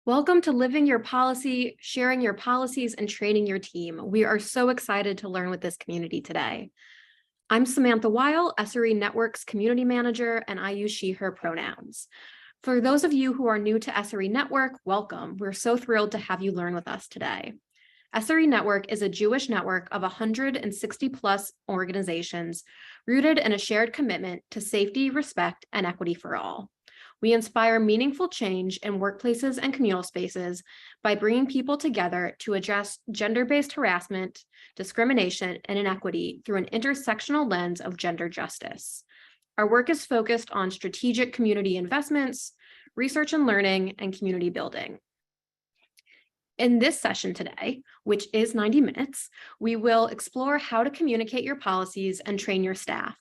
Welcome to Living Your Policy, sharing your policies, and training your team. We are so excited to learn with this community today. I'm Samantha Weil, SRE Network's community manager, and I use she, her pronouns. For those of you who are new to SRE Network, welcome. We're so thrilled to have you learn with us today. SRE Network is a Jewish network of 160 plus organizations rooted in a shared commitment to safety, respect, and equity for all. We inspire meaningful change in workplaces and communal spaces by bringing people together to address gender-based harassment, discrimination, and inequity through an intersectional lens of gender justice. Our work is focused on strategic community investments, research and learning, and community building. In this session today, which is 90 minutes, we will explore how to communicate your policies and train your staff.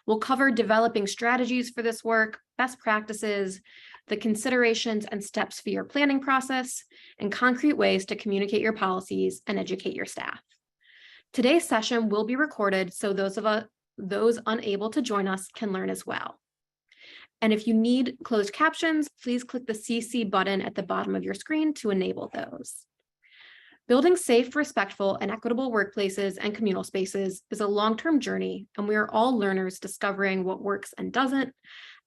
We'll cover developing strategies for this work, best practices, the considerations and steps for your planning process, and concrete ways to communicate your policies and educate your staff. Today's session will be recorded so those unable to join us can learn as well. And if you need closed captions, please click the CC button at the bottom of your screen to enable those. Building safe, respectful, and equitable workplaces and communal spaces is a long-term journey, and we are all learners discovering what works and doesn't,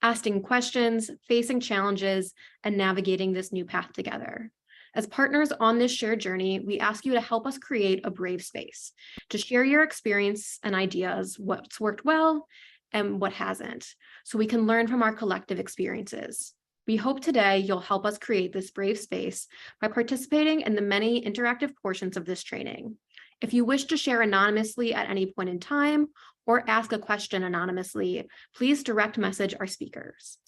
asking questions, facing challenges, and navigating this new path together. As partners on this shared journey, we ask you to help us create a brave space, to share your experience and ideas, what's worked well and what hasn't, so we can learn from our collective experiences. We hope today you'll help us create this brave space by participating in the many interactive portions of this training. If you wish to share anonymously at any point in time or ask a question anonymously, please direct message our speakers.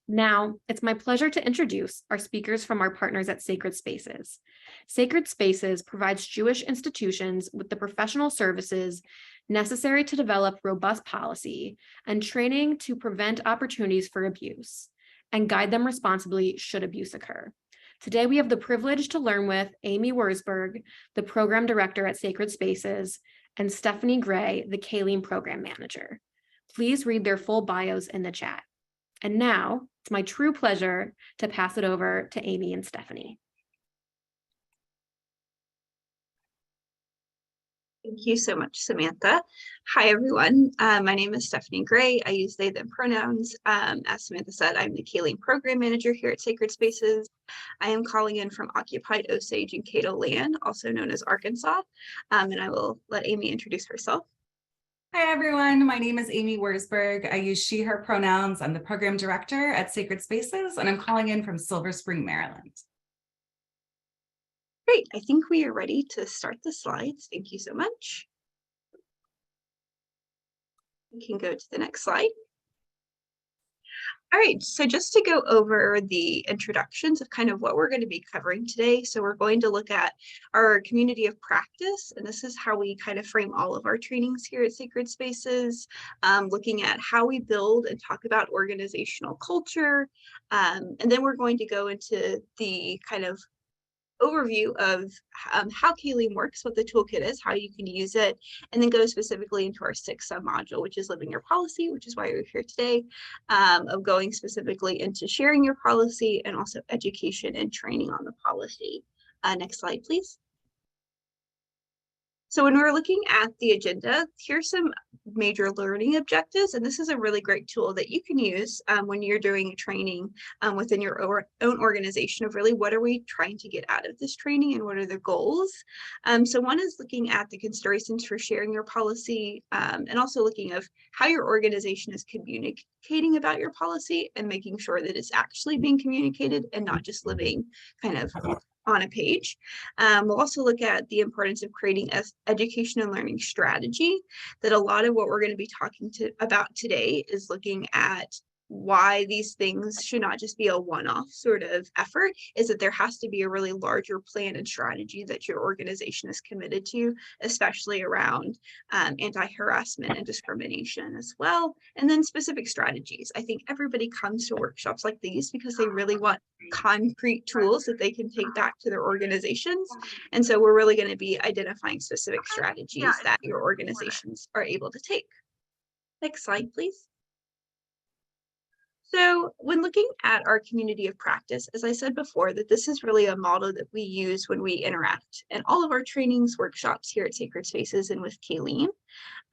Now, it's my pleasure to introduce our speakers from our partners at Sacred Spaces. Sacred Spaces provides Jewish institutions with the professional services necessary to develop robust policy and training to prevent opportunities for abuse and guide them responsibly should abuse occur. Today, we have the privilege to learn with Amee Wurzburg, the program director at Sacred Spaces, and Stephanie Gray, the Keilim program manager. Please read their full bios in the chat. And now, it's my true pleasure to pass it over to Amee and Stephanie. Thank you so much, Samantha. Hi, everyone. My name is Stephanie Gray. I use they, them pronouns. As Samantha said, I'm the Keilim program manager here at Sacred Spaces. I am calling in from occupied Osage and Cato land, also known as Arkansas. And I will let Amee introduce herself. Hi, everyone. My name is Amee Wurzburg. I use she, her pronouns. I'm the program director at Sacred Spaces, and I'm calling in from Silver Spring, Maryland. Great. I think we are ready to start the slides. Thank you so much. We can go to the next slide. All right, so just to go over the introductions of kind of what we're going to be covering today. So we're going to look at our community of practice, and this is how we kind of frame all of our trainings here at Sacred Spaces, looking at how we build and talk about organizational culture. And then we're going to go into the kind of overview of how Keilim works, what the toolkit is, how you can use it, and then go specifically into our 6th sub-module, which is living your policy, which is why we're here today, of going specifically into sharing your policy and also education and training on the policy. Next slide, please. So when we're looking at the agenda, here's some major learning objectives, and this is a really great tool that you can use when you're doing training within your own organization of really what are we trying to get out of this training and what are the goals. So one is looking at the considerations for sharing your policy and also looking at how your organization is communicating about your policy and making sure that it's actually being communicated and not just living kind of on a page. We'll also look at the importance of creating an education and learning strategy, that a lot of what we're going to be talking about today is looking at why these things should not just be a one-off sort of effort, is that there has to be a really larger plan and strategy that your organization is committed to, especially around anti-harassment and discrimination as well. And then specific strategies. I think everybody comes to workshops like these because they really want concrete tools that they can take back to their organizations. And so we're really going to be identifying specific strategies that your organizations are able to take. Next slide, please. So when looking at our community of practice, as I said before, that this is really a model that we use when we interact in all of our trainings, workshops here at Sacred Spaces and with Keilim,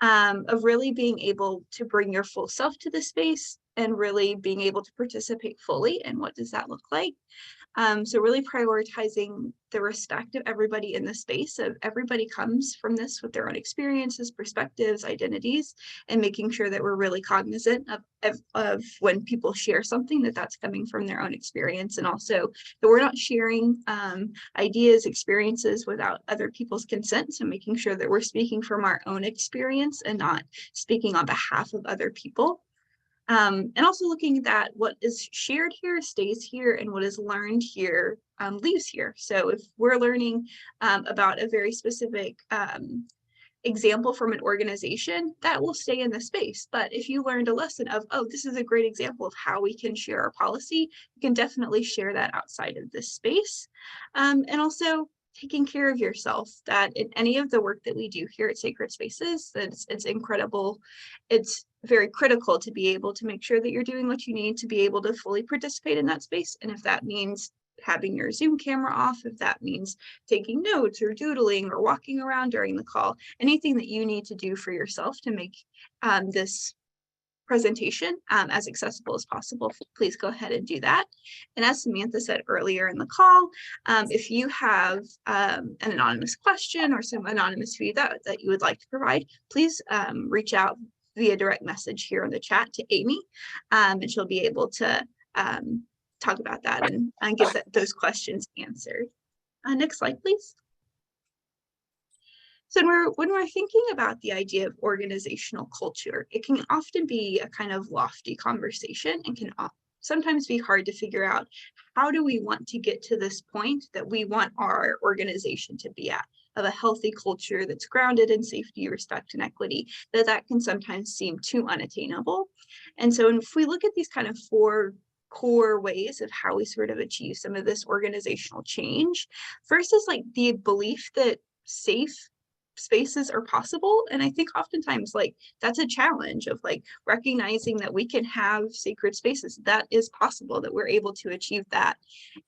of really being able to bring your full self to the space and really being able to participate fully. And what does that look like? So really prioritizing the respect of everybody in the space. Of everybody comes from this with their own experiences, perspectives, identities, and making sure that we're really cognizant of when people share something, that's coming from their own experience, and also that we're not sharing ideas, experiences without other people's consent. So making sure that we're speaking from our own experience and not speaking on behalf of other people. And also looking at what is shared here stays here, and what is learned here leaves here. So if we're learning about a very specific example from an organization, that will stay in the space. But if you learned a lesson of, oh, this is a great example of how we can share our policy, you can definitely share that outside of this space. And also taking care of yourself, that in any of the work that we do here at Sacred Spaces, it's incredible. It's very critical to be able to make sure that you're doing what you need to be able to fully participate in that space. And if that means having your Zoom camera off, if that means taking notes or doodling or walking around during the call, anything that you need to do for yourself to make this presentation as accessible as possible, please go ahead and do that. And as Samantha said earlier in the call, if you have an anonymous question or some anonymous feedback that you would like to provide, please reach out via direct message here in the chat to Amee, and she'll be able to talk about that and get those questions answered. Next slide, please. So when we're thinking about the idea of organizational culture, it can often be a kind of lofty conversation and can sometimes be hard to figure out, how do we want to get to this point that we want our organization to be at, of a healthy culture that's grounded in safety, respect, and equity, that can sometimes seem too unattainable. And so if we look at these kind of 4 core ways of how we sort of achieve some of this organizational change, first is like the belief that safe spaces are possible. And I think oftentimes like that's a challenge of like recognizing that we can have sacred spaces, that is possible, that we're able to achieve that.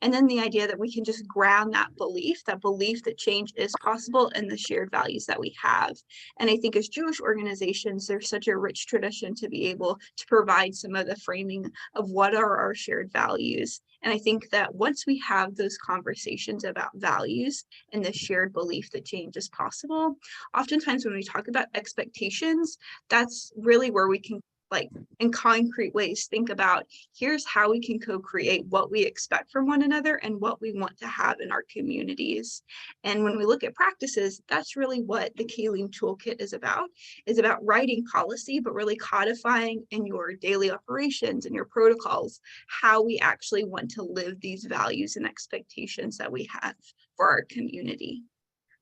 And then the idea that we can just ground that belief that change is possible in the shared values that we have. And I think as Jewish organizations, there's such a rich tradition to be able to provide some of the framing of what are our shared values. And I think that once we have those conversations about values and the shared belief that change is possible, oftentimes when we talk about expectations, that's really where we can, like, in concrete ways, think about, here's how we can co-create what we expect from one another and what we want to have in our communities. And when we look at practices, that's really what the Keilim toolkit is about writing policy, but really codifying in your daily operations and your protocols how we actually want to live these values and expectations that we have for our community.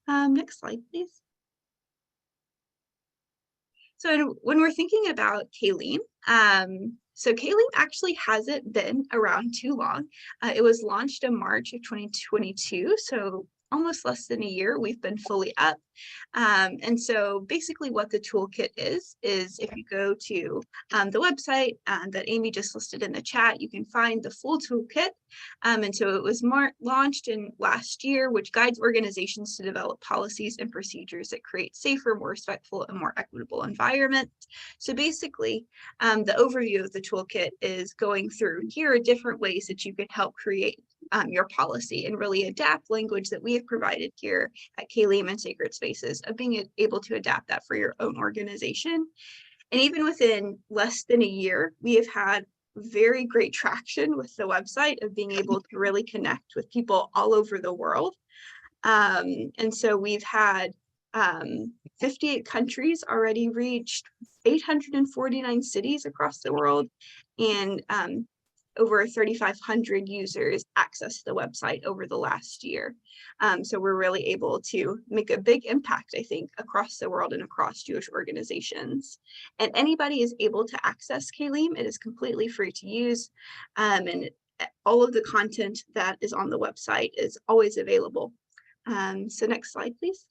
Next slide, please. So when we're thinking about Keilim, so Keilim actually hasn't been around too long. It was launched in March of 2022, so almost less than a year we've been fully up. And so basically what the toolkit is if you go to the website that Amee just listed in the chat, you can find the full toolkit. And so it was launched in last year, which guides organizations to develop policies and procedures that create safer, more respectful, and more equitable environments. So basically, the overview of the toolkit is going through, here are different ways that you can help create your policy and really adapt language that we have provided here at Keilim and Sacred Spaces, of being able to adapt that for your own organization. And even within less than a year, we have had very great traction with the website of being able to really connect with people all over the world. And so we've had 58 countries already reached, 849 cities across the world, and over 3,500 users access the website over the last year. So we're really able to make a big impact, I think, across the world and across Jewish organizations. And anybody is able to access Keilim. It is completely free to use. And all of the content that is on the website is always available. So next slide, please.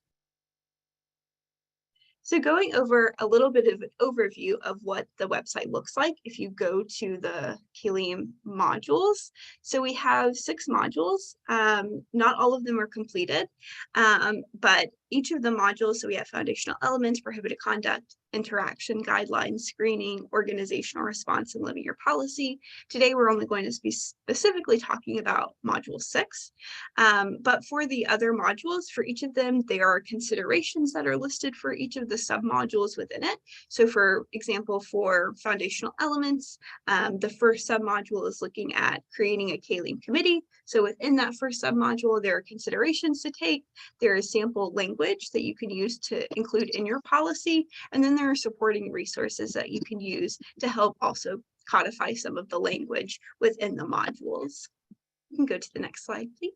So going over a little bit of an overview of what the website looks like if you go to the Keilim modules. So we have 6 modules. Not all of them are completed, but each of the modules, so we have foundational elements, prohibited conduct, interaction guidelines, screening, organizational response, and living your policy. Today, we're only going to be specifically talking about module 6. But for the other modules, for each of them, there are considerations that are listed for each of the submodules within it. So for example, for foundational elements, the first submodule is looking at creating a Keilim committee. So within that first submodule, there are considerations to take. There is sample language that you can use to include in your policy. And then there are supporting resources that you can use to help also codify some of the language within the modules. You can go to the next slide, please.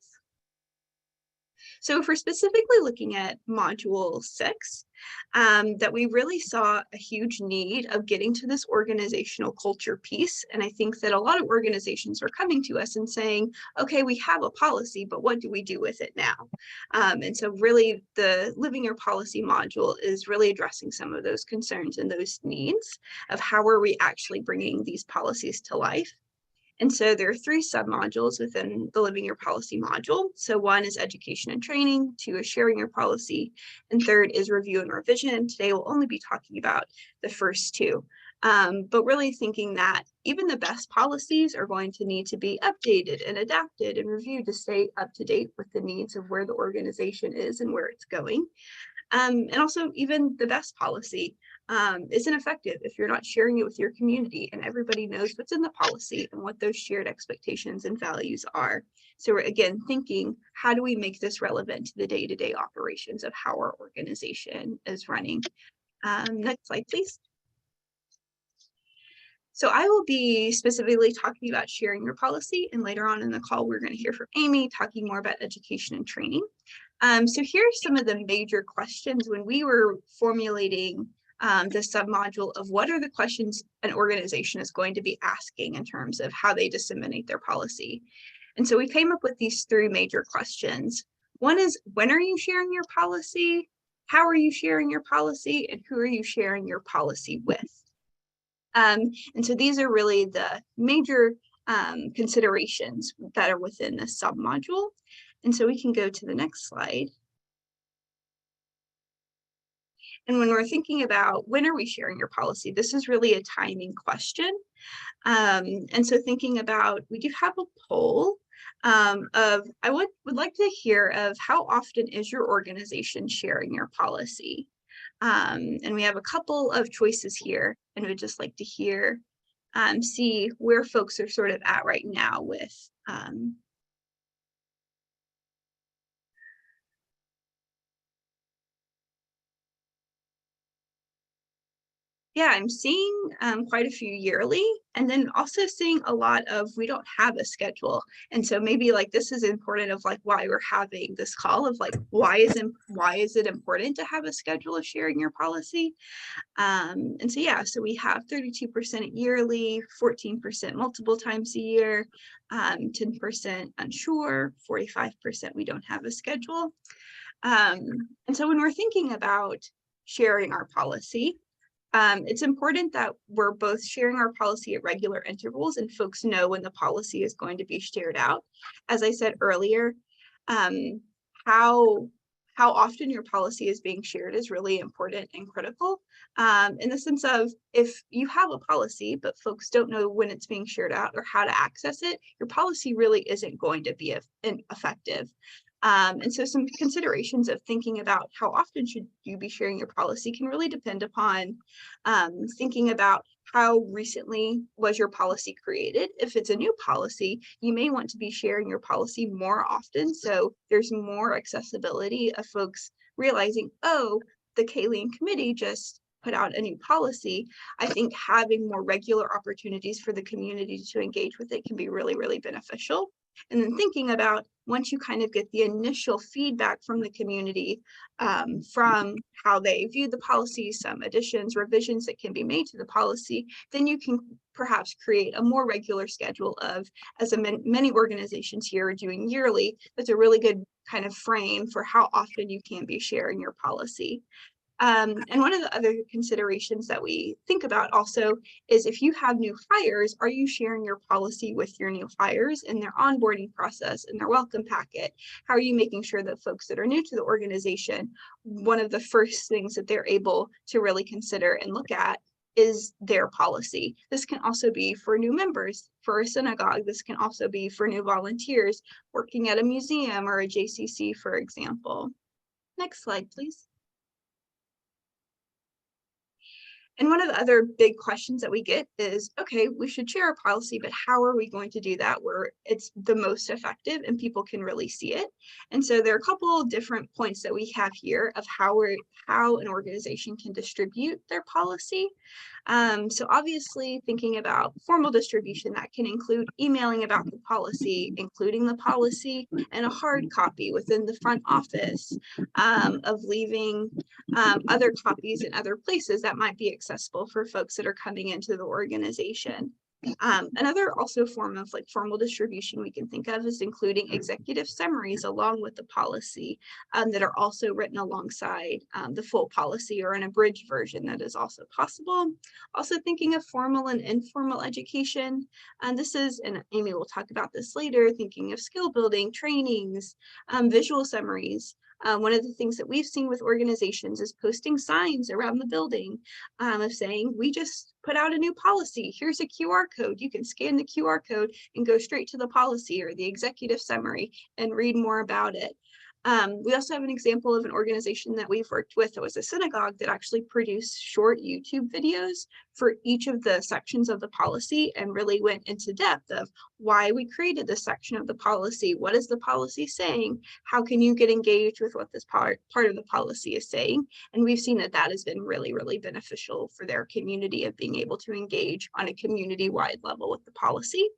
So if we're specifically looking at module 6, that we really saw a huge need of getting to this organizational culture piece. And I think that a lot of organizations are coming to us and saying, okay, we have a policy, but what do we do with it now? And so really the Living Your Policy module is really addressing some of those concerns and those needs of how are we actually bringing these policies to life. And so there are 3 submodules within the Living Your Policy module. So 1 is education and training, 2 is sharing your policy, and 3rd is review and revision. Today we'll only be talking about the first 2. But really thinking that even the best policies are going to need to be updated and adapted and reviewed to stay up to date with the needs of where the organization is and where it's going. And also even the best policy isn't effective if you're not sharing it with your community and everybody knows what's in the policy and what those shared expectations and values are. So we're again thinking, how do we make this relevant to the day-to-day operations of how our organization is running? Next slide, please. So I will be specifically talking about sharing your policy, and later on in the call, we're going to hear from Amee talking more about education and training. So here are some of the major questions when we were formulating the submodule of what are the questions an organization is going to be asking in terms of how they disseminate their policy. And so we came up with these 3 major questions. One is, when are you sharing your policy? How are you sharing your policy? And who are you sharing your policy with? And so these are really the major considerations that are within this submodule. And so we can go to the next slide. And when we're thinking about when are we sharing your policy, this is really a timing question. And so thinking about, we do have a poll of, I would like to hear of how often is your organization sharing your policy? And we have a couple of choices here, and we'd just like to hear, see where folks are sort of at right now with yeah, I'm seeing quite a few yearly, and then also seeing a lot of we don't have a schedule. And so maybe like this is important of like why we're having this call of like why is it important to have a schedule of sharing your policy? And so yeah, so we have 32% yearly, 14% multiple times a year, 10% unsure, 45% we don't have a schedule. And so when we're thinking about sharing our policy, it's important that we're both sharing our policy at regular intervals and folks know when the policy is going to be shared out. As I said earlier, how often your policy is being shared is really important and critical, in the sense of if you have a policy but folks don't know when it's being shared out or how to access it, your policy really isn't going to be effective. And so some considerations of thinking about how often should you be sharing your policy can really depend upon thinking about how recently was your policy created. If it's a new policy, you may want to be sharing your policy more often. So there's more accessibility of folks realizing, oh, the Keilim committee just put out a new policy. I think having more regular opportunities for the community to engage with it can be really, really beneficial. And then thinking about once you kind of get the initial feedback from the community, from how they view the policy, some additions, revisions that can be made to the policy, then you can perhaps create a more regular schedule of, as many organizations here are doing yearly, that's a really good kind of frame for how often you can be sharing your policy. And one of the other considerations that we think about also is if you have new hires, are you sharing your policy with your new hires in their onboarding process, in their welcome packet? How are you making sure that folks that are new to the organization, one of the first things that they're able to really consider and look at is their policy? This can also be for new members for a synagogue. This can also be for new volunteers working at a museum or a JCC, for example. Next slide, please. And one of the other big questions that we get is, okay, we should share a policy, but how are we going to do that where it's the most effective and people can really see it? And so there are a couple different points that we have here of how an organization can distribute their policy. So obviously thinking about formal distribution, that can include emailing about the policy, including the policy and a hard copy within the front office, of leaving other copies in other places that might be accessible for folks that are coming into the organization. Another also form of like formal distribution we can think of is including executive summaries along with the policy that are also written alongside the full policy or an abridged version that is also possible. Also thinking of formal and informal education. This is, and Amy will talk about this later, thinking of skill building, trainings, visual summaries. One of the things that we've seen with organizations is posting signs around the building of saying, we just put out a new policy. Here's a QR code. You can scan the QR code and go straight to the policy or the executive summary and read more about it. We also have an example of an organization that we've worked with that was a synagogue that actually produced short YouTube videos for each of the sections of the policy and really went into depth of why we created this section of the policy. What is the policy saying? How can you get engaged with what this part of the policy is saying? And we've seen that that has been really, really beneficial for their community of being able to engage on a community-wide level with the policy.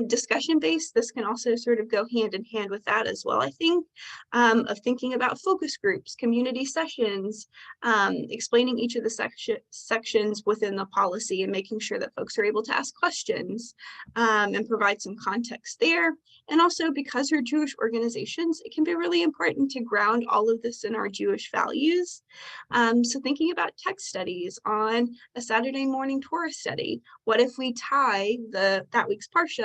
Discussion-based, this can also sort of go hand in hand with that as well, I think, of thinking about focus groups, community sessions, explaining each of the sections within the policy and making sure that folks are able to ask questions and provide some context there. And also because we're Jewish organizations, it can be really important to ground all of this in our Jewish values. So thinking about text studies on a Saturday morning Torah study, what if we tie that week's Parsha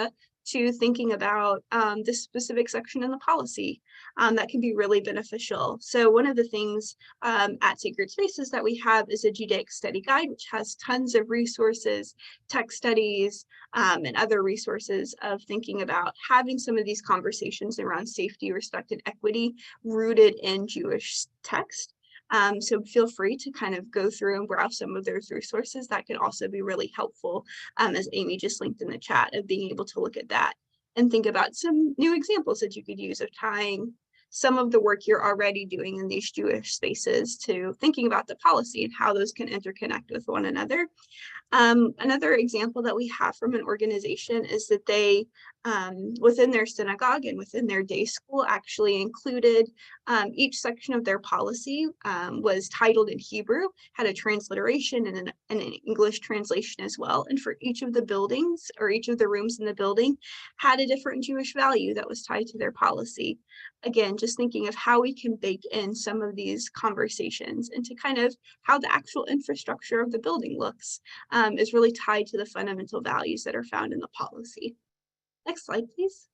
to thinking about this specific section in the policy? That can be really beneficial. So one of the things at Sacred Spaces that we have is a Judaic study guide, which has tons of resources, text studies, and other resources of thinking about having some of these conversations around safety, respect, and equity rooted in Jewish text. So feel free to kind of go through and browse some of those resources. That can also be really helpful, as Amy just linked in the chat, of being able to look at that and think about some new examples that you could use of tying some of the work you're already doing in these Jewish spaces to thinking about the policy and how those can interconnect with one another. Another example that we have from an organization is that they, within their synagogue and within their day school, actually included each section of their policy was titled in Hebrew, had a transliteration and an English translation as well. And for each of the buildings or each of the rooms in the building had a different Jewish value that was tied to their policy. Again, just thinking of how we can bake in some of these conversations into kind of how the actual infrastructure of the building looks is really tied to the fundamental values that are found in the policy. Next slide, please.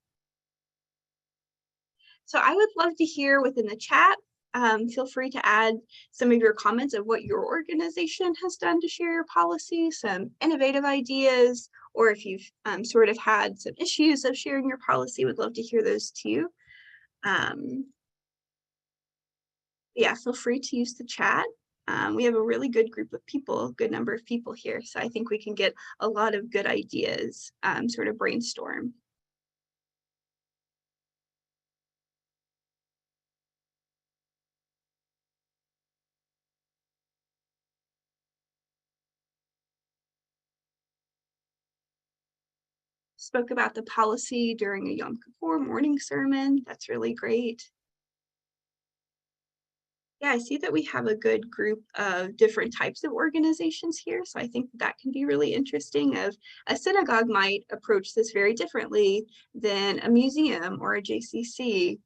So I would love to hear within the chat, feel free to add some of your comments of what your organization has done to share your policy, some innovative ideas, or if you've sort of had some issues of sharing your policy, would love to hear those too. Yeah, feel free to use the chat. We have a really good group of people, good number of people here. So I think we can get a lot of good ideas, sort of brainstorm. Spoke about the policy during a Yom Kippur morning sermon. That's really great. Yeah, I see that we have a good group of different types of organizations here. So I think that can be really interesting. Of a synagogue might approach this very differently than a museum or a JCC.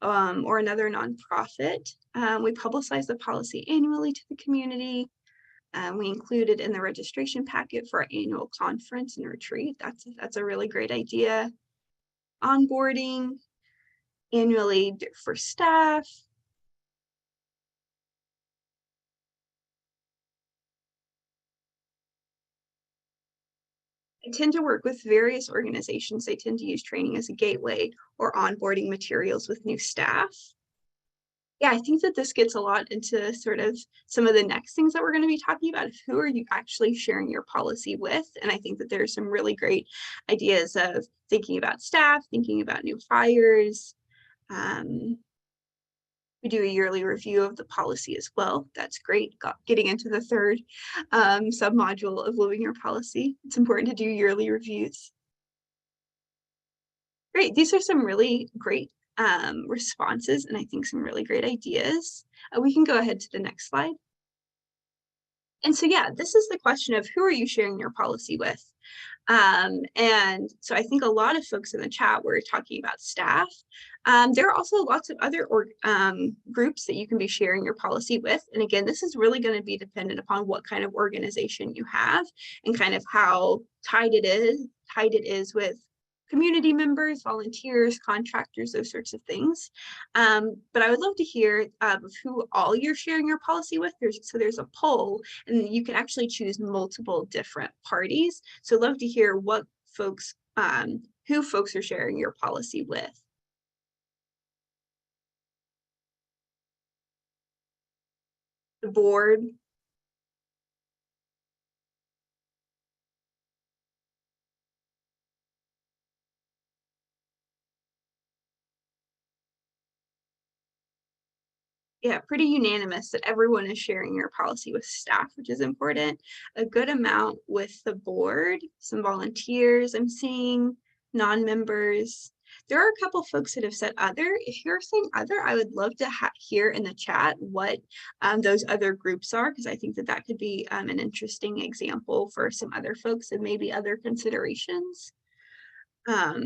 or another nonprofit. We publicize the policy annually to the community. We include it in the registration packet for our annual conference and retreat. That's a really great idea. Onboarding annually for staff. I tend to work with various organizations. They tend to use training as a gateway or onboarding materials with new staff. Yeah, I think that this gets a lot into sort of some of the next things that we're going to be talking about. Who are you actually sharing your policy with? And I think that there's some really great ideas of thinking about staff, thinking about new hires. We do a yearly review of the policy as well. That's great. Getting into the third submodule of living your policy. It's important to do yearly reviews. Great. These are some really great responses, and I think some really great ideas. We can go ahead to the next slide. And so, yeah, this is the question of who are you sharing your policy with? And so I think a lot of folks in the chat were talking about staff. There are also lots of other groups that you can be sharing your policy with. And again, this is really going to be dependent upon what kind of organization you have and kind of how tied it is with community members, volunteers, contractors, those sorts of things. But I would love to hear of who all you're sharing your policy with. There's a poll, and you can actually choose multiple different parties. So I'd love to hear what folks, who folks are sharing your policy with. The board. Yeah, pretty unanimous that everyone is sharing your policy with staff, which is important. A good amount with the board, some volunteers I'm seeing, non-members. There are a couple folks that have said other. If you're saying other, I would love to hear in the chat what those other groups are, because I think that could be an interesting example for some other folks and maybe other considerations. Yeah,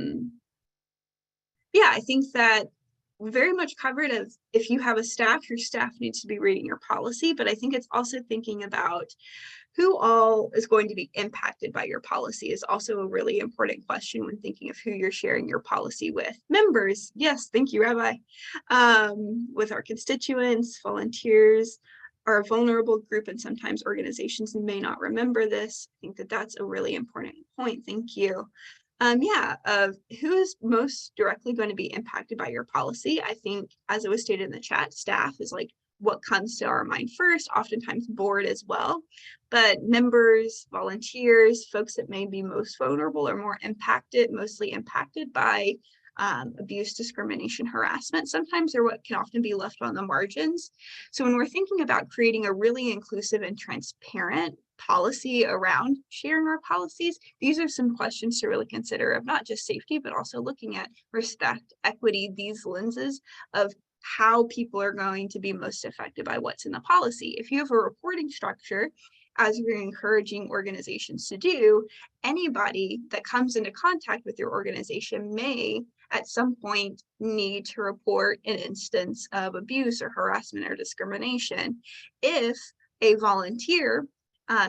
I think that very much covered as if you have a staff, your staff needs to be reading your policy, but I think it's also thinking about who all is going to be impacted by your policy is also a really important question when thinking of who you're sharing your policy with. Members, yes, thank you, Rabbi. With our constituents, volunteers, are a vulnerable group, and sometimes organizations may not remember this. I think that that's a really important point. Thank you. Who is most directly going to be impacted by your policy? I think, as it was stated in the chat, staff is like what comes to our mind first, oftentimes board as well, but members, volunteers, folks that may be most vulnerable or mostly impacted by abuse, discrimination, harassment, sometimes are what can often be left on the margins. So when we're thinking about creating a really inclusive and transparent policy around sharing our policies, these are some questions to really consider of not just safety, but also looking at respect, equity, these lenses of how people are going to be most affected by what's in the policy. If you have a reporting structure, as we're encouraging organizations to do, anybody that comes into contact with your organization may at some point need to report an instance of abuse or harassment or discrimination. If a volunteer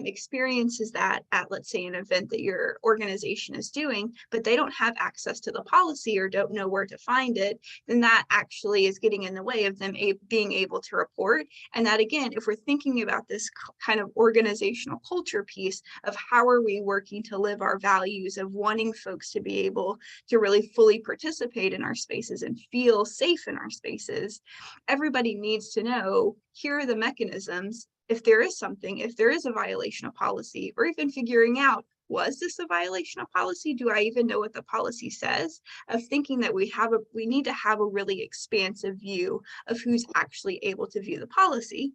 experiences that at, let's say, an event that your organization is doing, but they don't have access to the policy or don't know where to find it, then that actually is getting in the way of them being able to report. And that, again, if we're thinking about this kind of organizational culture piece of how are we working to live our values of wanting folks to be able to really fully participate in our spaces and feel safe in our spaces, everybody needs to know, here are the mechanisms. If there is a violation of policy, or even figuring out, was this a violation of policy? Do I even know what the policy says? Of thinking that we need to have a really expansive view of who's actually able to view the policy.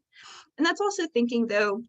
And that's also thinking, though,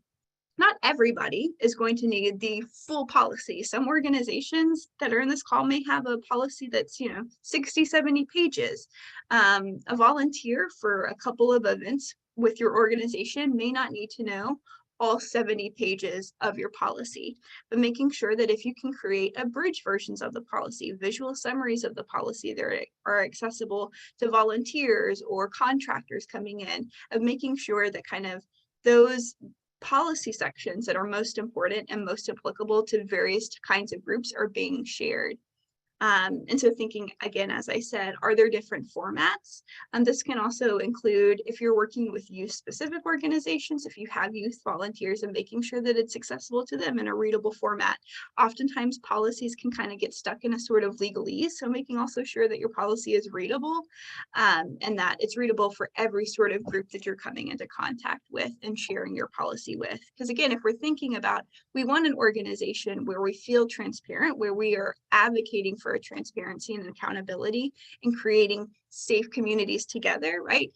not everybody is going to need the full policy. Some organizations that are in this call may have a policy that's 60, 70 pages. A volunteer for a couple of events with your organization may not need to know all 70 pages of your policy, but making sure that if you can create abridged versions of the policy, visual summaries of the policy that are accessible to volunteers or contractors coming in, of making sure that kind of those policy sections that are most important and most applicable to various kinds of groups are being shared. And so thinking again, as I said, are there different formats? This can also include if you're working with youth specific organizations, if you have youth volunteers, and making sure that it's accessible to them in a readable format. Oftentimes policies can kind of get stuck in a sort of legalese, so making also sure that your policy is readable and that it's readable for every sort of group that you're coming into contact with and sharing your policy with. Because again, if we're thinking about, we want an organization where we feel transparent, where we are advocating for a transparency and accountability and creating safe communities together, right?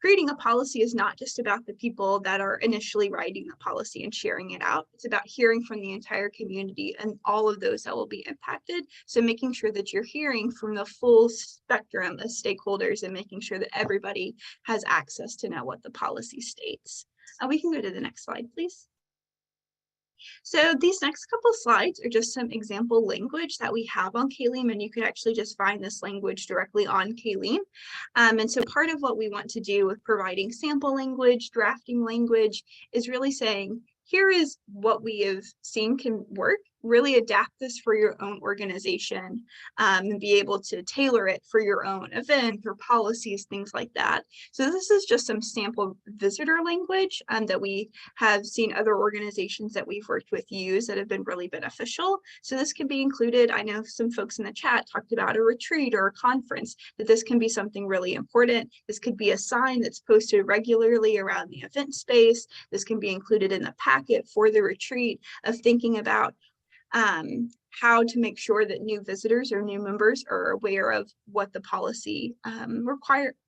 Creating a policy is not just about the people that are initially writing the policy and sharing it out. It's about hearing from the entire community and all of those that will be impacted. So making sure that you're hearing from the full spectrum of stakeholders and making sure that everybody has access to know what the policy states. We can go to the next slide, please. So these next couple slides are just some example language that we have on Keilim, and you can actually just find this language directly on Keilim. And so part of what we want to do with providing sample language, drafting language, is really saying, here is what we have seen can work. Really adapt this for your own organization and be able to tailor it for your own event or policies, things like that. So this is just some sample visitor language that we have seen other organizations that we've worked with use that have been really beneficial. So this can be included. I know some folks in the chat talked about a retreat or a conference, that this can be something really important. This could be a sign that's posted regularly around the event space. This can be included in the packet for the retreat, of thinking about how to make sure that new visitors or new members are aware of what the policy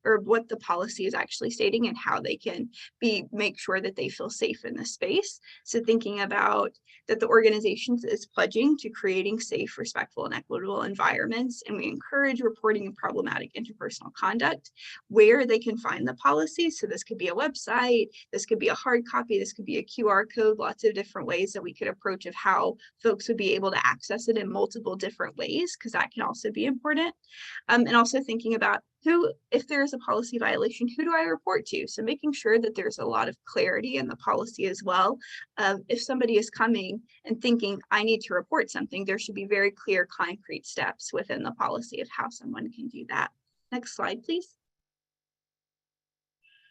or what the policy is actually stating and how they can make sure that they feel safe in the space. So thinking about that the organization is pledging to creating safe, respectful, and equitable environments, and we encourage reporting of problematic interpersonal conduct, where they can find the policy. So this could be a website, this could be a hard copy, this could be a QR code, lots of different ways that we could approach of how folks would be able to access it in multiple different ways, because that can also be important. And also thinking about if there is a policy violation, who do I report to? So making sure that there's a lot of clarity in the policy as well. If somebody is coming and thinking, I need to report something, there should be very clear, concrete steps within the policy of how someone can do that. Next slide, please.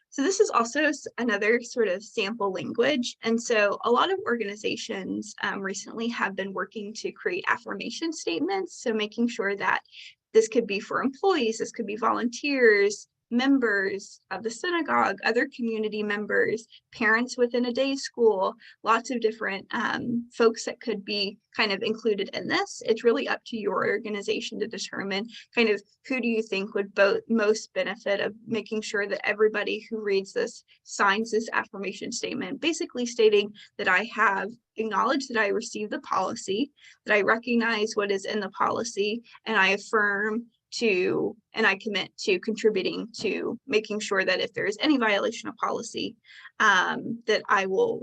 So this is also another sort of sample language. And so a lot of organizations recently have been working to create affirmation statements. So making sure that this could be for employees, this could be volunteers, members of the synagogue, other community members, parents within a day school, lots of different folks that could be kind of included in this. It's really up to your organization to determine kind of who do you think would most benefit of making sure that everybody who reads this signs this affirmation statement, basically stating that I have acknowledged that I received the policy, that I recognize what is in the policy, and I affirm to, and I commit to contributing to making sure that if there is any violation of policy, that I will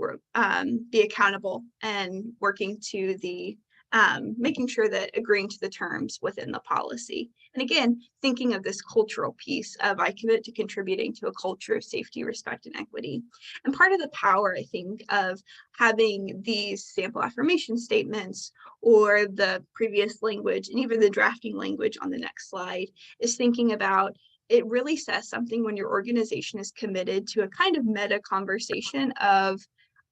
be accountable and working to the, making sure that agreeing to the terms within the policy. And again, thinking of this cultural piece of I commit to contributing to a culture of safety, respect, and equity. And part of the power, I think, of having these sample affirmation statements or the previous language and even the drafting language on the next slide is thinking about, it really says something when your organization is committed to a kind of meta conversation of,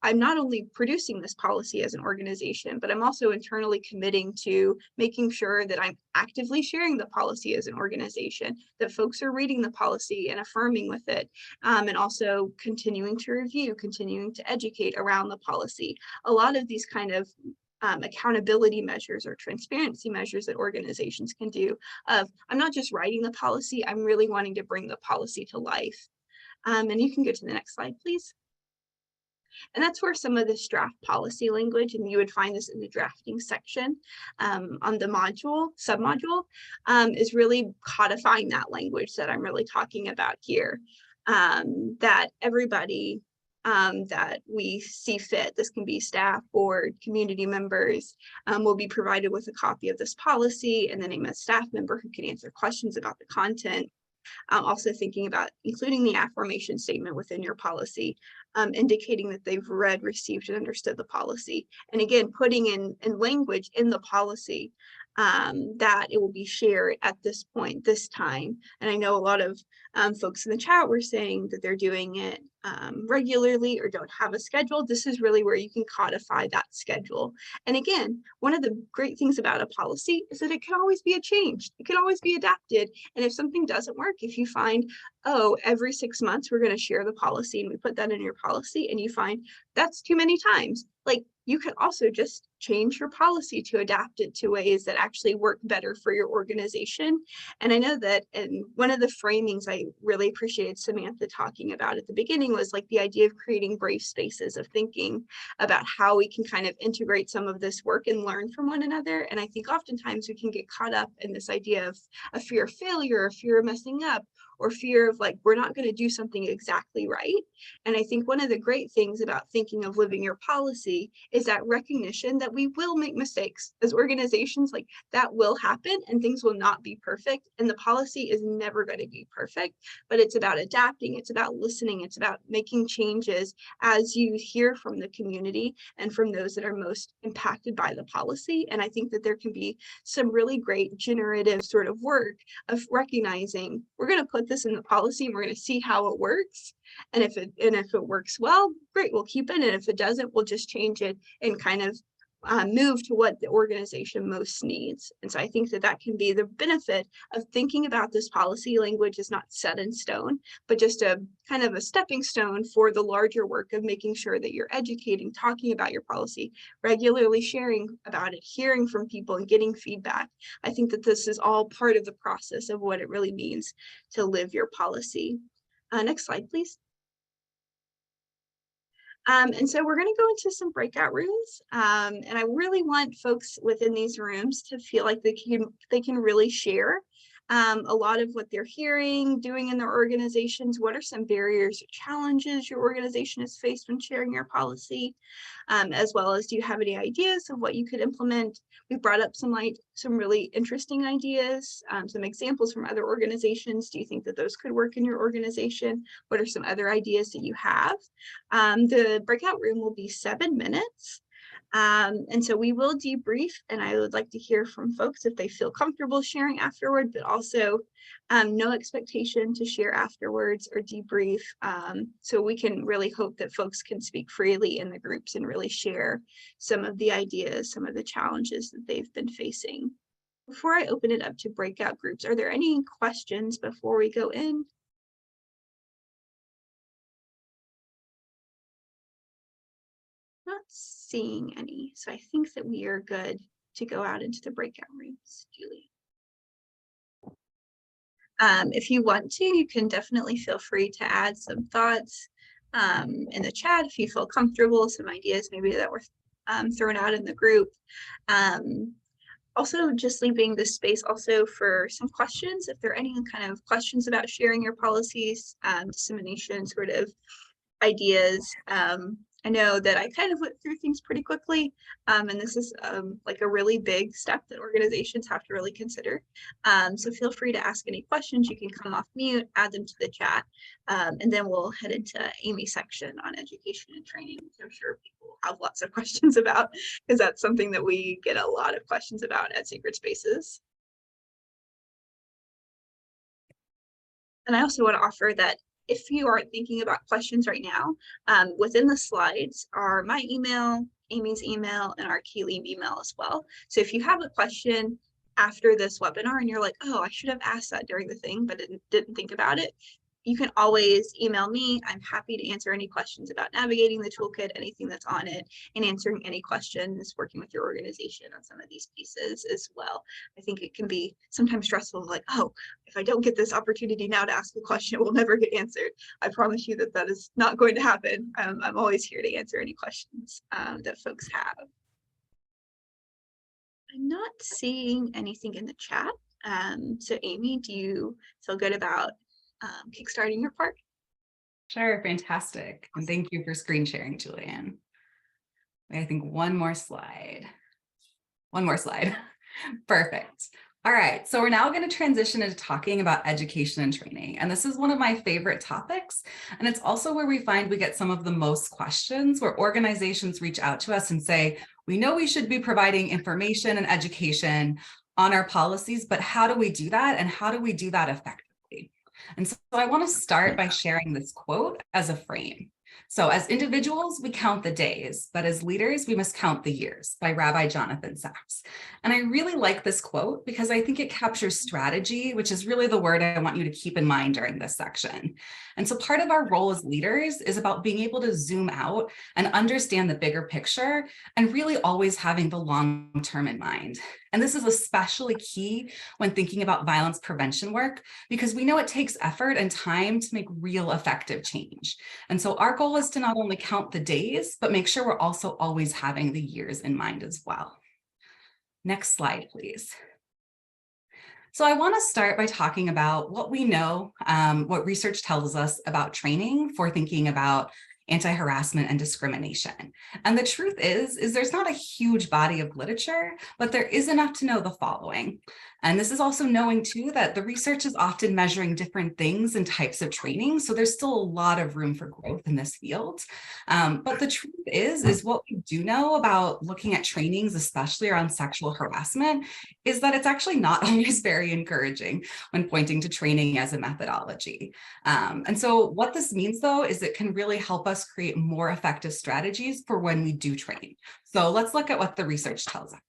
I'm not only producing this policy as an organization, but I'm also internally committing to making sure that I'm actively sharing the policy as an organization, that folks are reading the policy and affirming with it, and also continuing to review, continuing to educate around the policy. A lot of these kind of accountability measures or transparency measures that organizations can do of, I'm not just writing the policy, I'm really wanting to bring the policy to life. And you can go to the next slide, please. And that's where some of this draft policy language, and you would find this in the drafting section on the submodule, is really codifying that language that I'm really talking about here, that everybody that we see fit. This can be staff, board, community members. Will be provided with a copy of this policy and the name of a staff member who can answer questions about the content. Also thinking about including the affirmation statement within your policy, indicating that they've read, received, and understood the policy. And again, putting in language in the policy that it will be shared at this point, this time. And I know a lot of folks in the chat were saying that they're doing it regularly or don't have a schedule. This is really where you can codify that schedule. And again, one of the great things about a policy is that it can always be changed. It can always be adapted. And if something doesn't work, if you find, oh, every 6 months we're going to share the policy and we put that in your policy and you find that's too many times, like you can also just change your policy to adapt it to ways that actually work better for your organization. And I know that, and one of the framings I really appreciated Samantha talking about at the beginning was like the idea of creating brave spaces, of thinking about how we can kind of integrate some of this work and learn from one another. And I think oftentimes we can get caught up in this idea of a fear of failure, a fear of messing up, or fear of like, we're not going to do something exactly right. And I think one of the great things about thinking of living your policy is that recognition that we will make mistakes as organizations, like that will happen and things will not be perfect. And the policy is never going to be perfect, but it's about adapting. It's about listening. It's about making changes as you hear from the community and from those that are most impacted by the policy. And I think that there can be some really great generative sort of work of recognizing we're going to put this in the policy and we're going to see how it works. And if it works well, great, we'll keep it. And if it doesn't, we'll just change it and kind of move to what the organization most needs. And so I think that that can be the benefit of thinking about this policy. Language is not set in stone, but just a kind of a stepping stone for the larger work of making sure that you're educating, talking about your policy, regularly sharing about it, hearing from people and getting feedback. I think that this is all part of the process of what it really means to live your policy. Next slide, please. And so we're going to go into some breakout rooms. And I really want folks within these rooms to feel like they can really share a lot of what they're hearing, doing in their organizations. What are some barriers or challenges your organization has faced when sharing your policy? As well as, do you have any ideas of what you could implement? We brought up some really interesting ideas, some examples from other organizations. Do you think that those could work in your organization? What are some other ideas that you have? The breakout room will be 7 minutes. And so we will debrief, and I would like to hear from folks if they feel comfortable sharing afterward, but also no expectation to share afterwards or debrief. So we can really hope that folks can speak freely in the groups and really share some of the ideas, some of the challenges that they've been facing. Before I open it up to breakout groups, are there any questions before we go in? Not seeing any, so I think that we are good to go out into the breakout rooms. Julie, if you want to, you can definitely feel free to add some thoughts in the chat if you feel comfortable, some ideas maybe that were thrown out in the group. Also, just leaving this space also for some questions, if there are any kind of questions about sharing your policies, dissemination sort of ideas. I know that I kind of went through things pretty quickly, and this is like a really big step that organizations have to really consider. So feel free to ask any questions. You can come off mute, add them to the chat, and then we'll head into Amee's section on education and training, which I'm sure people have lots of questions about, because that's something that we get a lot of questions about at Sacred Spaces. And I also want to offer that if you aren't thinking about questions right now, within the slides are my email, Amy's email, and our Keilim email as well. So if you have a question after this webinar and you're like, oh, I should have asked that during the thing, but didn't think about it, you can always email me. I'm happy to answer any questions about navigating the toolkit, anything that's on it, and answering any questions, working with your organization on some of these pieces as well. I think it can be sometimes stressful, like, oh, if I don't get this opportunity now to ask a question, it will never get answered. I promise you that that is not going to happen. I'm always here to answer any questions that folks have. I'm not seeing anything in the chat. So Amee, do you feel good about kickstarting your part? Sure, fantastic. And thank you for screen sharing, Julianne. I think one more slide. One more slide. Perfect. All right, so we're now going to transition into talking about education and training. And this is one of my favorite topics. And it's also where we find we get some of the most questions, where organizations reach out to us and say, we know we should be providing information and education on our policies, but how do we do that? And how do we do that effectively? And so I want to start by sharing this quote as a frame. So as individuals, we count the days, but as leaders, we must count the years, by Rabbi Jonathan Sacks. And I really like this quote because I think it captures strategy, which is really the word I want you to keep in mind during this section. And so part of our role as leaders is about being able to zoom out and understand the bigger picture and really always having the long term in mind. And this is especially key when thinking about violence prevention work, because we know it takes effort and time to make real effective change. And so our goal is to not only count the days, but make sure we're also always having the years in mind as well. Next slide, please. So I want to start by talking about what we know, what research tells us about training for thinking about anti-harassment and discrimination. And the truth is there's not a huge body of literature, but there is enough to know the following. And this is also knowing too that the research is often measuring different things and types of training. So there's still a lot of room for growth in this field. But the truth is what we do know about looking at trainings, especially around sexual harassment, is that it's actually not always very encouraging when pointing to training as a methodology. And so what this means though, is it can really help us create more effective strategies for when we do train. So let's look at what the research tells us.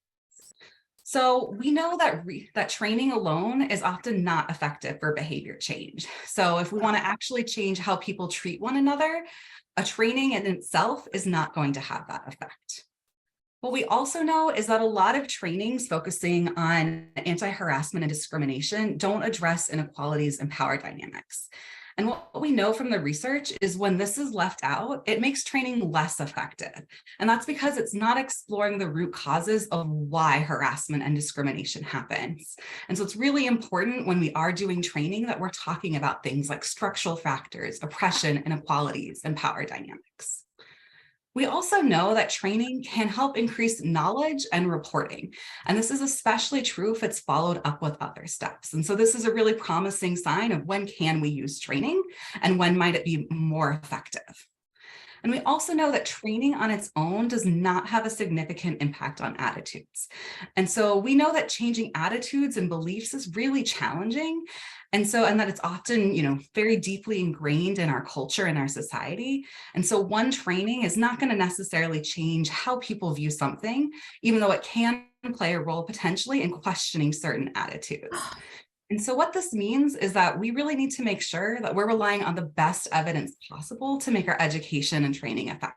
So we know that that training alone is often not effective for behavior change. So if we want to actually change how people treat one another, a training in itself is not going to have that effect. What we also know is that a lot of trainings focusing on anti-harassment and discrimination don't address inequalities and power dynamics. And what we know from the research is when this is left out, it makes training less effective. And that's because it's not exploring the root causes of why harassment and discrimination happens. And so it's really important when we are doing training that we're talking about things like structural factors, oppression, inequalities, and power dynamics. We also know that training can help increase knowledge and reporting. And this is especially true if it's followed up with other steps. And so this is a really promising sign of when can we use training and when might it be more effective. And we also know that training on its own does not have a significant impact on attitudes. And so we know that changing attitudes and beliefs is really challenging. And that it's often, very deeply ingrained in our culture and our society. And so one training is not going to necessarily change how people view something, even though it can play a role potentially in questioning certain attitudes. And so what this means is that we really need to make sure that we're relying on the best evidence possible to make our education and training effective.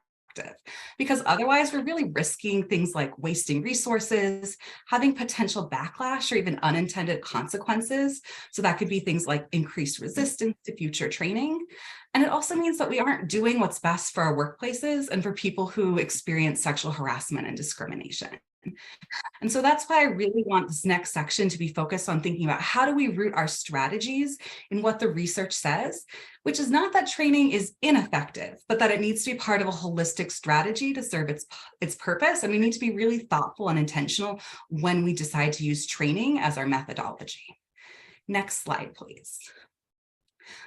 Because otherwise we're really risking things like wasting resources, having potential backlash or even unintended consequences. So that could be things like increased resistance to future training. And it also means that we aren't doing what's best for our workplaces and for people who experience sexual harassment and discrimination. And so that's why I really want this next section to be focused on thinking about how do we root our strategies in what the research says, which is not that training is ineffective, but that it needs to be part of a holistic strategy to serve its purpose. And we need to be really thoughtful and intentional when we decide to use training as our methodology. Next slide, please.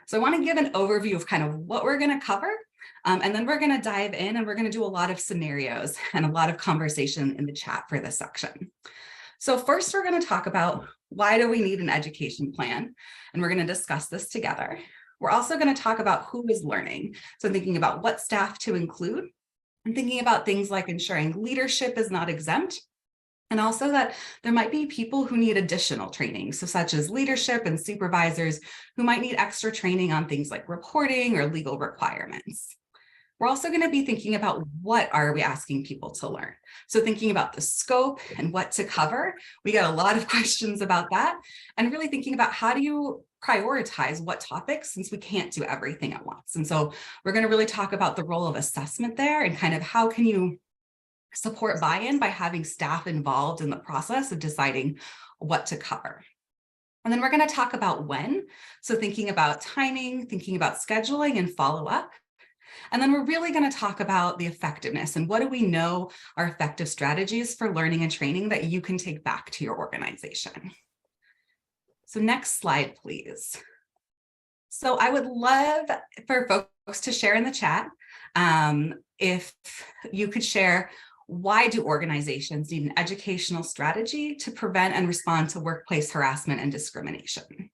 So I want to give an overview of kind of what we're going to cover. And then we're going to dive in and we're going to do a lot of scenarios and a lot of conversation in the chat for this section. So first, we're going to talk about why do we need an education plan? And we're going to discuss this together. We're also going to talk about who is learning. So thinking about what staff to include and thinking about things like ensuring leadership is not exempt. And also that there might be people who need additional training, so such as leadership and supervisors who might need extra training on things like reporting or legal requirements. We're also going to be thinking about what are we asking people to learn. So thinking about the scope and what to cover. We got a lot of questions about that, and really thinking about how do you prioritize what topics since we can't do everything at once. And so we're going to really talk about the role of assessment there and kind of how can you support buy-in by having staff involved in the process of deciding what to cover. And then we're going to talk about when. So thinking about timing, thinking about scheduling and follow up. And then we're really going to talk about the effectiveness and what do we know are effective strategies for learning and training that you can take back to your organization. So next slide, please. So I would love for folks to share in the chat if you could share, why do organizations need an educational strategy to prevent and respond to workplace harassment and discrimination?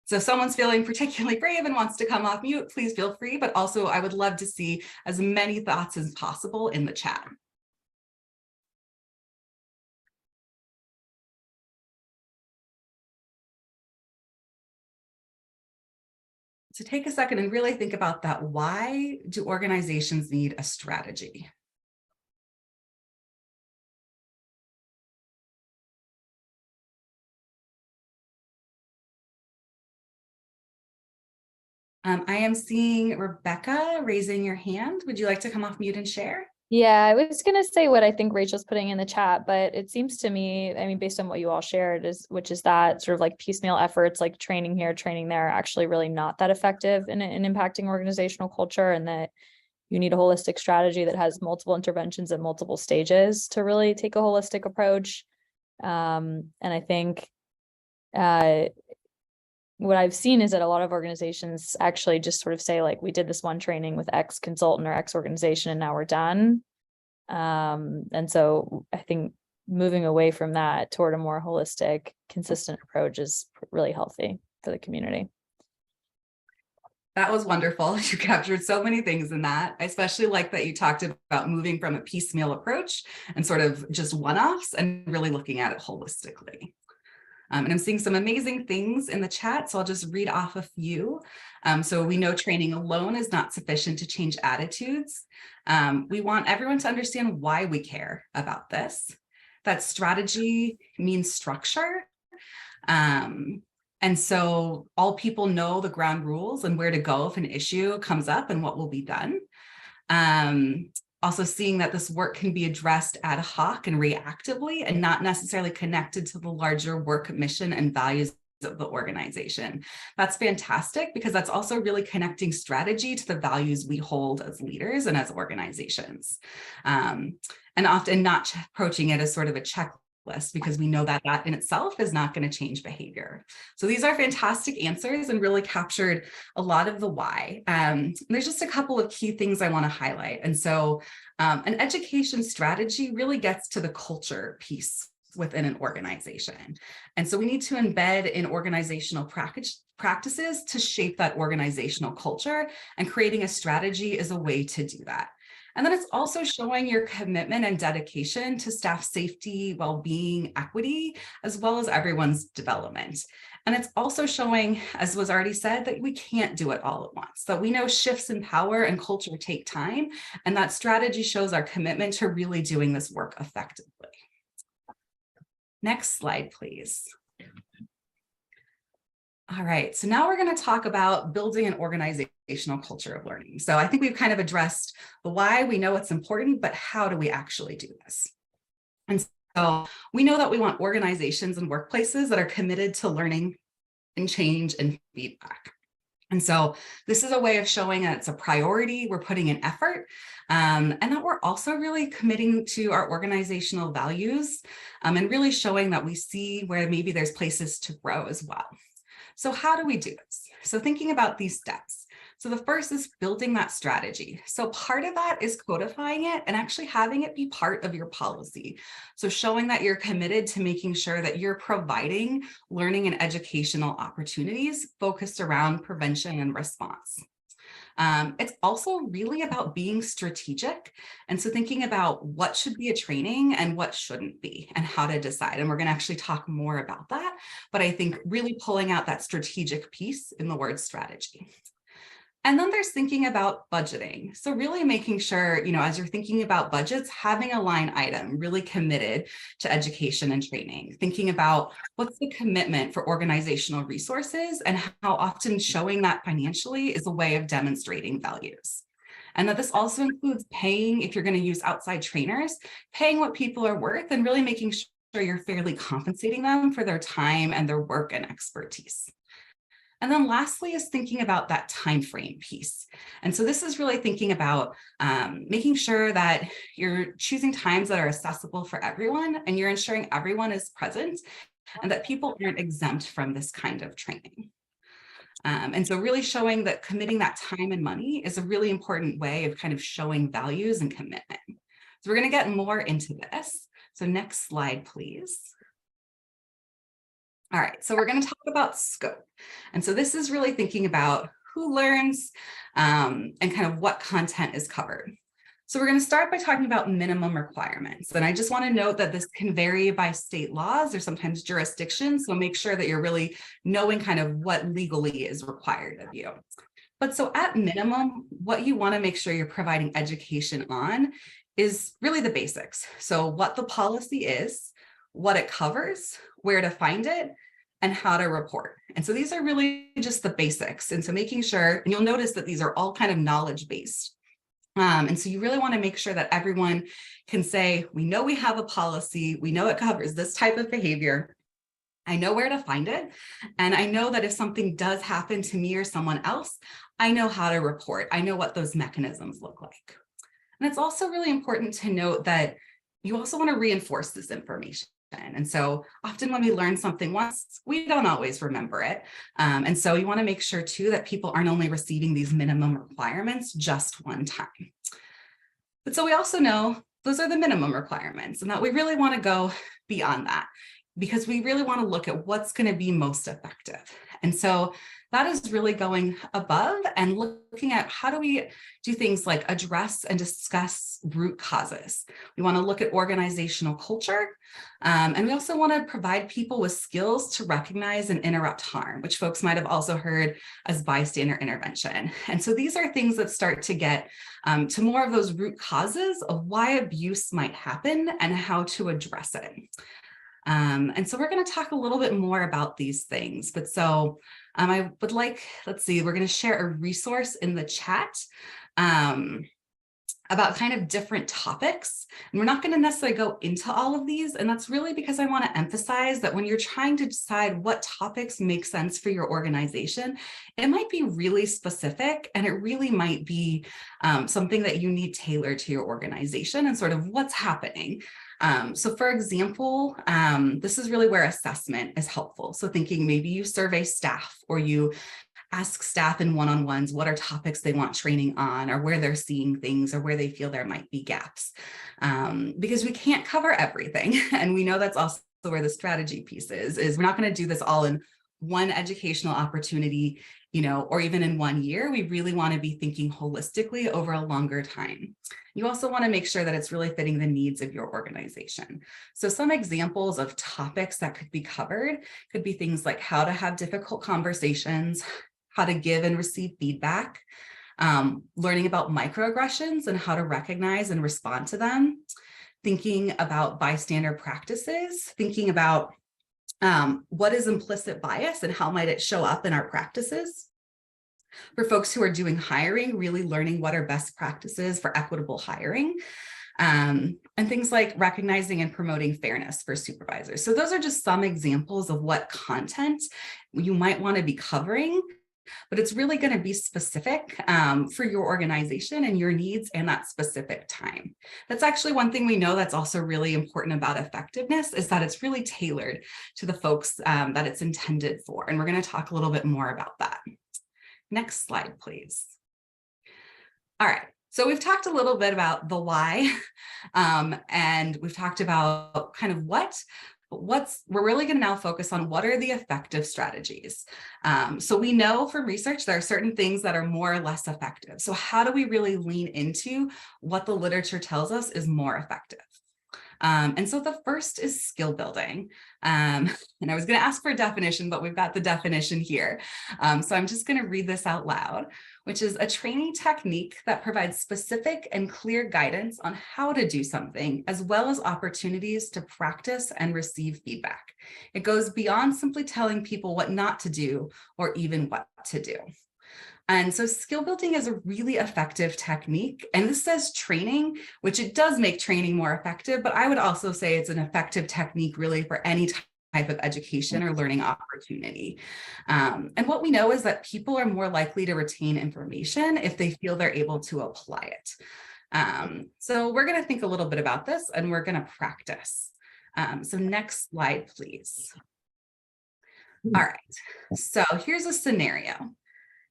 So if someone's feeling particularly brave and wants to come off mute, please feel free, but also I would love to see as many thoughts as possible in the chat. So take a second and really think about that. Why do organizations need a strategy? I am seeing Rebecca raising your hand. Would you like to come off mute and share? Yeah, I was going to say what I think Rachel's putting in the chat, but it seems to me, I mean, based on what you all shared, which is that sort of like piecemeal efforts, like training here, training there, are actually really not that effective in impacting organizational culture, and that you need a holistic strategy that has multiple interventions at multiple stages to really take a holistic approach. And I think what I've seen is that a lot of organizations actually just sort of say, like, we did this one training with X consultant or X organization and now we're done. And so I think moving away from that toward a more holistic, consistent approach is really healthy for the community. That was wonderful. You captured so many things in that. I especially like that you talked about moving from a piecemeal approach and sort of just one-offs and really looking at it holistically. And I'm seeing some amazing things in the chat, so I'll just read off a few. So we know training alone is not sufficient to change attitudes. We want everyone to understand why we care about this. That strategy means structure. And so all people know the ground rules and where to go if an issue comes up and what will be done. Also seeing that this work can be addressed ad hoc and reactively and not necessarily connected to the larger work mission and values of the organization. That's fantastic, because that's also really connecting strategy to the values we hold as leaders and as organizations. And often not approaching it as sort of a checklist, because we know that that in itself is not going to change behavior. So these are fantastic answers and really captured a lot of the why. There's just a couple of key things I want to highlight. And so an education strategy really gets to the culture piece within an organization. And so we need to embed in organizational practices to shape that organizational culture, and creating a strategy is a way to do that. And then it's also showing your commitment and dedication to staff safety, well-being, equity, as well as everyone's development. And it's also showing, as was already said, that we can't do it all at once. So we know shifts in power and culture take time, and that strategy shows our commitment to really doing this work effectively. Next slide, please. All right, so now we're going to talk about building an organizational culture of learning. So I think we've kind of addressed the why. We know it's important, but how do we actually do this? And so we know that we want organizations and workplaces that are committed to learning and change and feedback. And so this is a way of showing that it's a priority, we're putting in effort, and that we're also really committing to our organizational values, and really showing that we see where maybe there's places to grow as well. So how do we do this? So thinking about these steps. So the first is building that strategy. So part of that is codifying it and actually having it be part of your policy. So showing that you're committed to making sure that you're providing learning and educational opportunities focused around prevention and response. It's also really about being strategic. And so thinking about what should be a training and what shouldn't be, and how to decide. And we're going to actually talk more about that. But I think really pulling out that strategic piece in the word strategy. And then there's thinking about budgeting. So really making sure, as you're thinking about budgets, having a line item really committed to education and training, thinking about what's the commitment for organizational resources and how often showing that financially is a way of demonstrating values. And that this also includes paying, if you're going to use outside trainers, paying what people are worth, and really making sure you're fairly compensating them for their time and their work and expertise. And then lastly is thinking about that time frame piece. And so this is really thinking about making sure that you're choosing times that are accessible for everyone, and you're ensuring everyone is present and that people aren't exempt from this kind of training. And so really showing that committing that time and money is a really important way of kind of showing values and commitment. So we're going to get more into this. So next slide, please. All right, so we're going to talk about scope. And so this is really thinking about who learns and kind of what content is covered. So we're going to start by talking about minimum requirements. And I just want to note that this can vary by state laws or sometimes jurisdictions. So make sure that you're really knowing kind of what legally is required of you. But so at minimum, what you want to make sure you're providing education on is really the basics. So what the policy is, what it covers, where to find it, and how to report. And so these are really just the basics. And so making sure, and you'll notice that these are all kind of knowledge-based. And so you really want to make sure that everyone can say, we know we have a policy, we know it covers this type of behavior, I know where to find it, and I know that if something does happen to me or someone else, I know how to report, I know what those mechanisms look like. And it's also really important to note that you also want to reinforce this information. And so often when we learn something once, we don't always remember it. And so you want to make sure too that people aren't only receiving these minimum requirements just one time. But so we also know those are the minimum requirements and that we really want to go beyond that because we really want to look at what's going to be most effective. And so that is really going above and looking at how do we do things like address and discuss root causes. We want to look at organizational culture, and we also want to provide people with skills to recognize and interrupt harm, which folks might have also heard as bystander intervention. And so these are things that start to get to more of those root causes of why abuse might happen and how to address it. And so we're going to talk a little bit more about these things. But so I would like, let's see, we're going to share a resource in the chat about kind of different topics. And we're not going to necessarily go into all of these. And that's really because I want to emphasize that when you're trying to decide what topics make sense for your organization, it might be really specific and it really might be something that you need tailored to your organization and sort of what's happening. So for example, this is really where assessment is helpful. So thinking maybe you survey staff or you ask staff in one-on-ones what are topics they want training on or where they're seeing things or where they feel there might be gaps. Because we can't cover everything. And we know that's also where the strategy piece is we're not going to do this all in one educational opportunity, you know, or even in 1 year. We really want to be thinking holistically over a longer time. You also want to make sure that it's really fitting the needs of your organization. So some examples of topics that could be covered could be things like how to have difficult conversations, how to give and receive feedback, learning about microaggressions and how to recognize and respond to them, thinking about bystander practices, thinking about what is implicit bias and how might it show up in our practices. For folks who are doing hiring, really learning what are best practices for equitable hiring, and things like recognizing and promoting fairness for supervisors. So those are just some examples of what content you might want to be covering, but it's really going to be specific for your organization and your needs and that specific time. That's actually one thing we know that's also really important about effectiveness is that it's really tailored to the folks that it's intended for. And we're going to talk a little bit more about that. Next slide, please. All right. So we've talked a little bit about the why, and we've talked about kind of what, but we're really going to now focus on what are the effective strategies. So we know from research there are certain things that are more or less effective. So how do we really lean into what the literature tells us is more effective? And so the first is skill building. And I was going to ask for a definition, but we've got the definition here. So I'm just going to read this out loud, which is a training technique that provides specific and clear guidance on how to do something, as well as opportunities to practice and receive feedback. It goes beyond simply telling people what not to do or even what to do. And so skill building is a really effective technique. And this says training, which it does make training more effective, but I would also say it's an effective technique really for any type of education or learning opportunity. And what we know is that people are more likely to retain information if they feel they're able to apply it. So we're going to think a little bit about this and we're going to practice. So next slide, please. All right, so here's a scenario.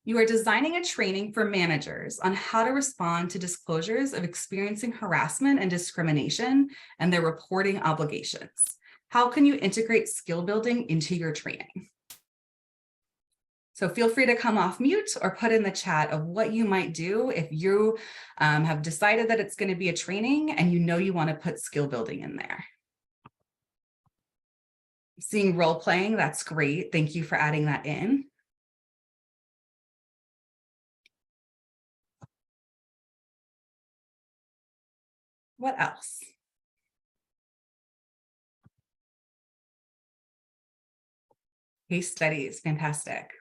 You are designing a training for managers on how to respond to disclosures of experiencing harassment and discrimination and their reporting obligations. How can you integrate skill building into your training? So feel free to come off mute or put in the chat of what you might do if you have decided that it's going to be a training and you know you want to put skill building in there. Seeing role playing, that's great. Thank you for adding that in. What else? Case studies, fantastic.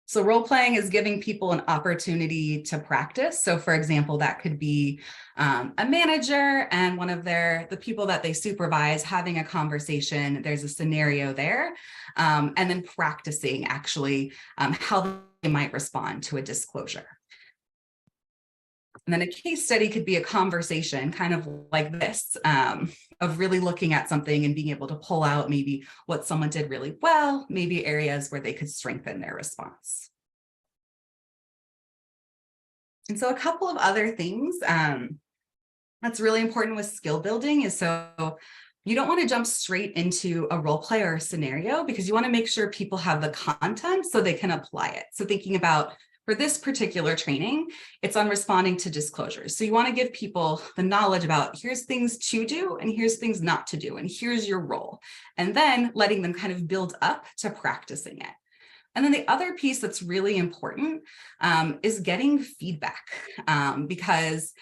So role playing is giving people an opportunity to practice. So for example, that could be a manager and one of the people that they supervise having a conversation. There's a scenario there, and then practicing actually how they might respond to a disclosure. And then a case study could be a conversation kind of like this, of really looking at something and being able to pull out maybe what someone did really well, maybe areas where they could strengthen their response. And so a couple of other things that's really important with skill building is so you don't want to jump straight into a role play or a scenario because you want to make sure people have the content so they can apply it. So thinking about for this particular training, it's on responding to disclosures. So you want to give people the knowledge about here's things to do and here's things not to do, and here's your role, and then letting them kind of build up to practicing it. And then the other piece that's really important is getting feedback, because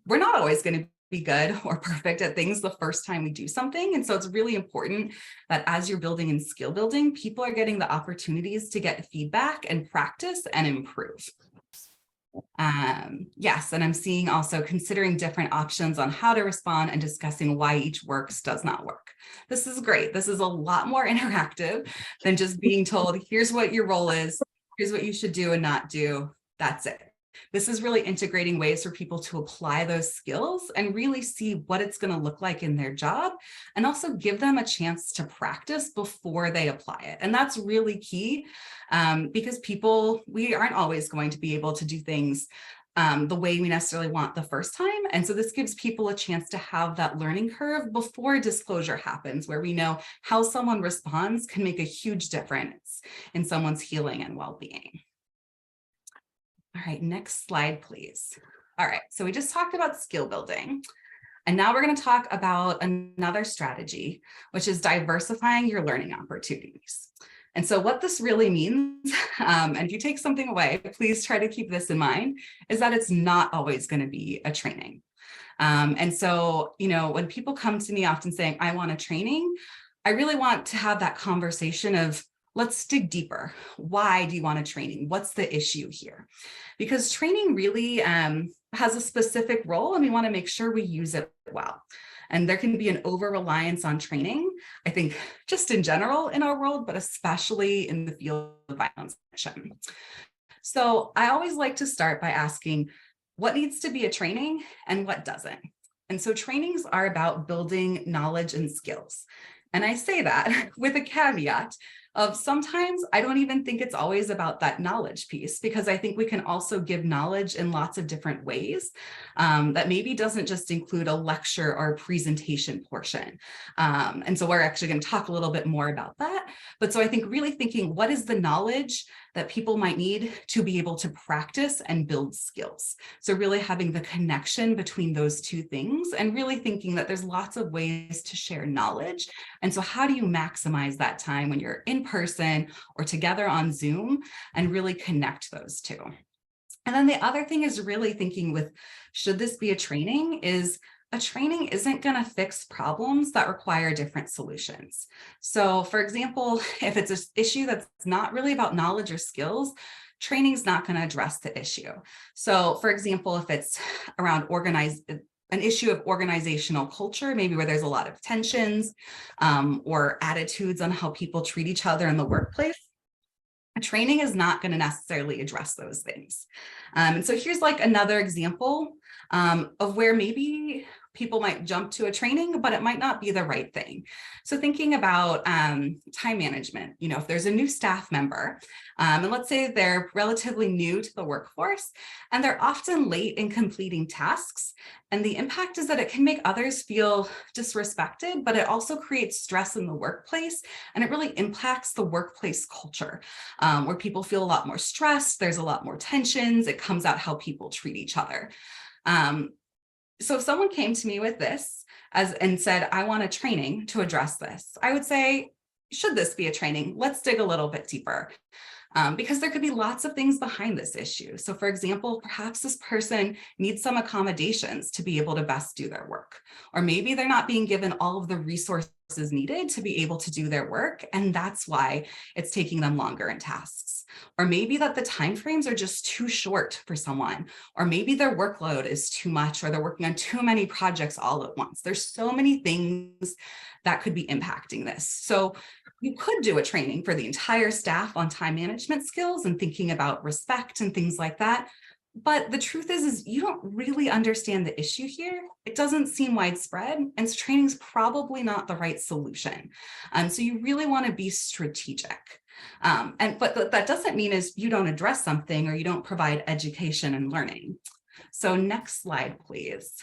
we're not always going to be good or perfect at things the first time we do something. And so it's really important that as you're building in skill building, people are getting the opportunities to get feedback and practice and improve. Yes, and I'm seeing also considering different options on how to respond and discussing why each works, does not work. This is great. This is a lot more interactive than just being told, here's what your role is, here's what you should do and not do, that's it. This is really integrating ways for people to apply those skills and really see what it's going to look like in their job, and also give them a chance to practice before they apply it. And that's really key, because we aren't always going to be able to do things the way we necessarily want the first time. And so this gives people a chance to have that learning curve before disclosure happens, where we know how someone responds can make a huge difference in someone's healing and well-being. All right, next slide, please. All right, so we just talked about skill building. And now we're going to talk about another strategy, which is diversifying your learning opportunities. And so what this really means, and if you take something away, please try to keep this in mind, is that it's not always going to be a training. And so, when people come to me often saying, I want a training, I really want to have that conversation of, let's dig deeper. Why do you want a training? What's the issue here? Because training really has a specific role, and we want to make sure we use it well. And there can be an over-reliance on training, I think, just in general in our world, but especially in the field of violence prevention. So I always like to start by asking, what needs to be a training and what doesn't? And so trainings are about building knowledge and skills. And I say that with a caveat of sometimes I don't even think it's always about that knowledge piece, because I think we can also give knowledge in lots of different ways that maybe doesn't just include a lecture or a presentation portion. And so we're actually going to talk a little bit more about that. But so I think really thinking, what is the knowledge that people might need to be able to practice and build skills? So really having the connection between those two things, and really thinking that there's lots of ways to share knowledge. And so how do you maximize that time when you're in person or together on Zoom and really connect those two? And then the other thing is really thinking with, should this be a training, is a training isn't going to fix problems that require different solutions. So for example, if it's an issue that's not really about knowledge or skills, training is not going to address the issue. So for example, if it's around an issue of organizational culture, maybe where there's a lot of tensions or attitudes on how people treat each other in the workplace, a training is not going to necessarily address those things. And so here's like another example of where maybe people might jump to a training, but it might not be the right thing. So thinking about time management, if there's a new staff member, and let's say they're relatively new to the workforce, and they're often late in completing tasks. And the impact is that it can make others feel disrespected, but it also creates stress in the workplace, and it really impacts the workplace culture, where people feel a lot more stressed, there's a lot more tensions, it comes out how people treat each other. So if someone came to me with this and said, I want a training to address this, I would say, should this be a training? Let's dig a little bit deeper. Because there could be lots of things behind this issue. So for example, perhaps this person needs some accommodations to be able to best do their work. Or maybe they're not being given all of the resources needed to be able to do their work, and that's why it's taking them longer in tasks. Or maybe that the timeframes are just too short for someone, or maybe their workload is too much, or they're working on too many projects all at once. There's so many things that could be impacting this. So you could do a training for the entire staff on time management skills and thinking about respect and things like that. But the truth is you don't really understand the issue here. It doesn't seem widespread, and so training is probably not the right solution. So you really want to be strategic. But that doesn't mean is you don't address something or you don't provide education and learning. So next slide, please.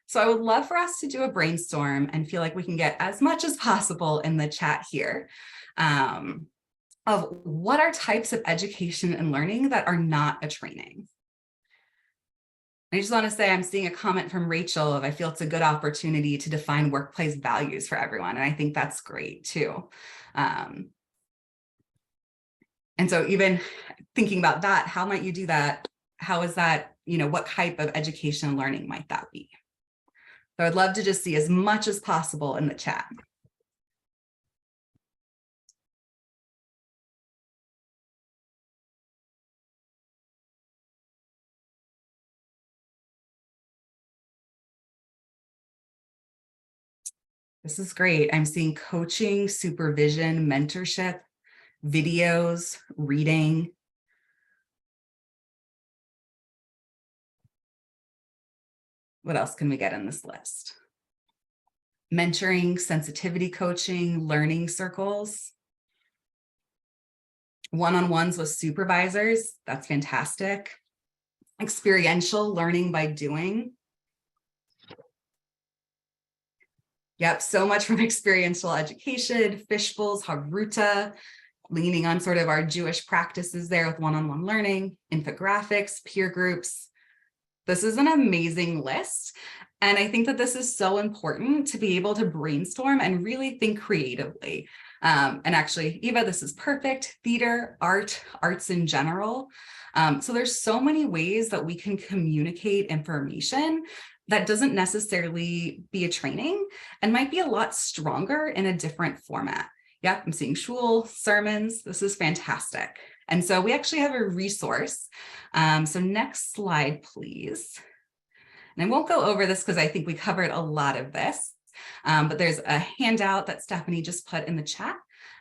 So I would love for us to do a brainstorm and feel like we can get as much as possible in the chat here of what are types of education and learning that are not a training. I just want to say I'm seeing a comment from Rachel of I feel it's a good opportunity to define workplace values for everyone. And I think that's great too. And so even thinking about that, how might you do that? How is that, what type of education and learning might that be? So I'd love to just see as much as possible in the chat. This is great. I'm seeing coaching, supervision, mentorship, videos, reading. What else can we get in this list? Mentoring, sensitivity coaching, learning circles. One-on-ones with supervisors. That's fantastic. Experiential learning by doing. Yep, so much from experiential education, fish bowls, Havruta, leaning on sort of our Jewish practices there with one-on-one learning, infographics, peer groups. This is an amazing list. And I think that this is so important to be able to brainstorm and really think creatively. And actually, Eva, this is perfect. Theater, arts in general. So there's so many ways that we can communicate information that doesn't necessarily be a training and might be a lot stronger in a different format. Yep, I'm seeing shul, sermons. This is fantastic. And so we actually have a resource. So next slide, please. And I won't go over this because I think we covered a lot of this, but there's a handout that Stephanie just put in the chat.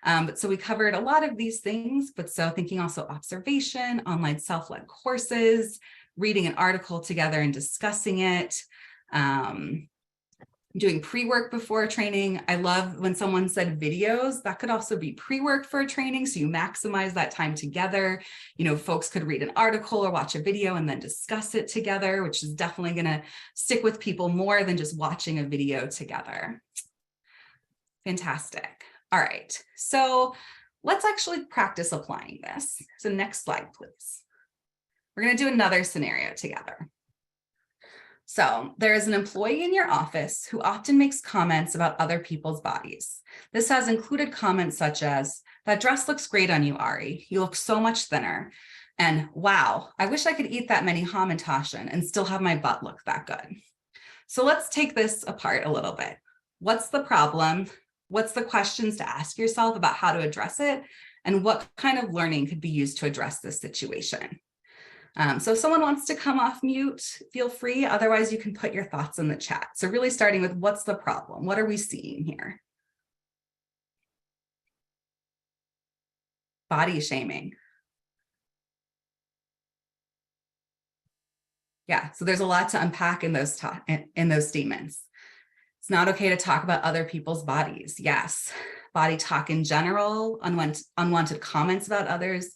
But so we covered a lot of these things, but so thinking also observation, online self-led courses, reading an article together and discussing it, doing pre-work before training. I love when someone said videos, that could also be pre-work for a training. So you maximize that time together. Folks could read an article or watch a video and then discuss it together, which is definitely going to stick with people more than just watching a video together. Fantastic. All right, so let's actually practice applying this. So next slide, please. We're going to do another scenario together. So there is an employee in your office who often makes comments about other people's bodies. This has included comments such as, "That dress looks great on you, Ari. You look so much thinner." And "Wow, I wish I could eat that many hamantaschen and still have my butt look that good." So let's take this apart a little bit. What's the problem? What's the questions to ask yourself about how to address it? And what kind of learning could be used to address this situation? So if someone wants to come off mute, feel free. Otherwise, you can put your thoughts in the chat. So really starting with what's the problem? What are we seeing here? Body shaming. Yeah, so there's a lot to unpack in those statements. It's not okay to talk about other people's bodies. Yes, body talk in general, unwanted comments about others'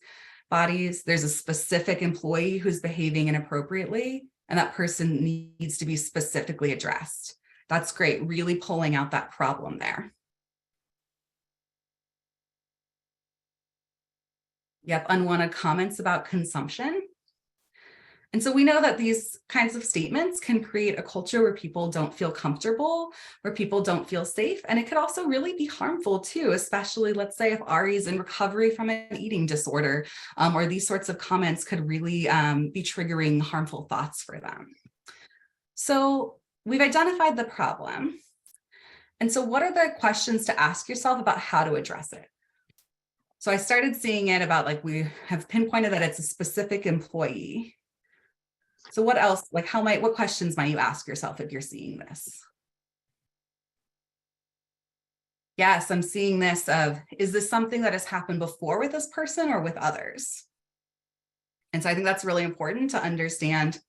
bodies. There's a specific employee who's behaving inappropriately, and that person needs to be specifically addressed. That's great, really pulling out that problem there. Yep, unwanted comments about consumption. And so we know that these kinds of statements can create a culture where people don't feel comfortable, where people don't feel safe. And it could also really be harmful too, especially let's say if Ari is in recovery from an eating disorder, or these sorts of comments could really be triggering harmful thoughts for them. So we've identified the problem. And so what are the questions to ask yourself about how to address it? So I started seeing it about like we have pinpointed that it's a specific employee. So what else, like what questions might you ask yourself if you're seeing this? Yes, I'm seeing this of, is this something that has happened before with this person or with others? And so I think that's really important to understand,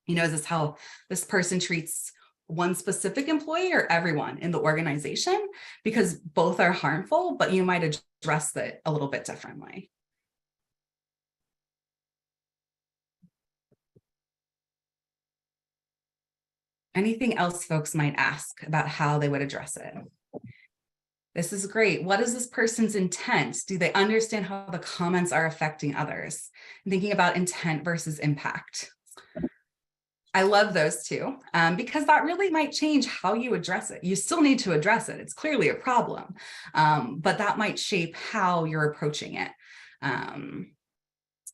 you know, is this how this person treats one specific employee or everyone in the organization? Because both are harmful, but you might address it a little bit differently. Anything else folks might ask about how they would address it? This is great. What is this person's intent? Do they understand how the comments are affecting others? Thinking about intent versus impact. I love those two because that really might change how you address it. You still need to address it. It's clearly a problem, but that might shape how you're approaching it. And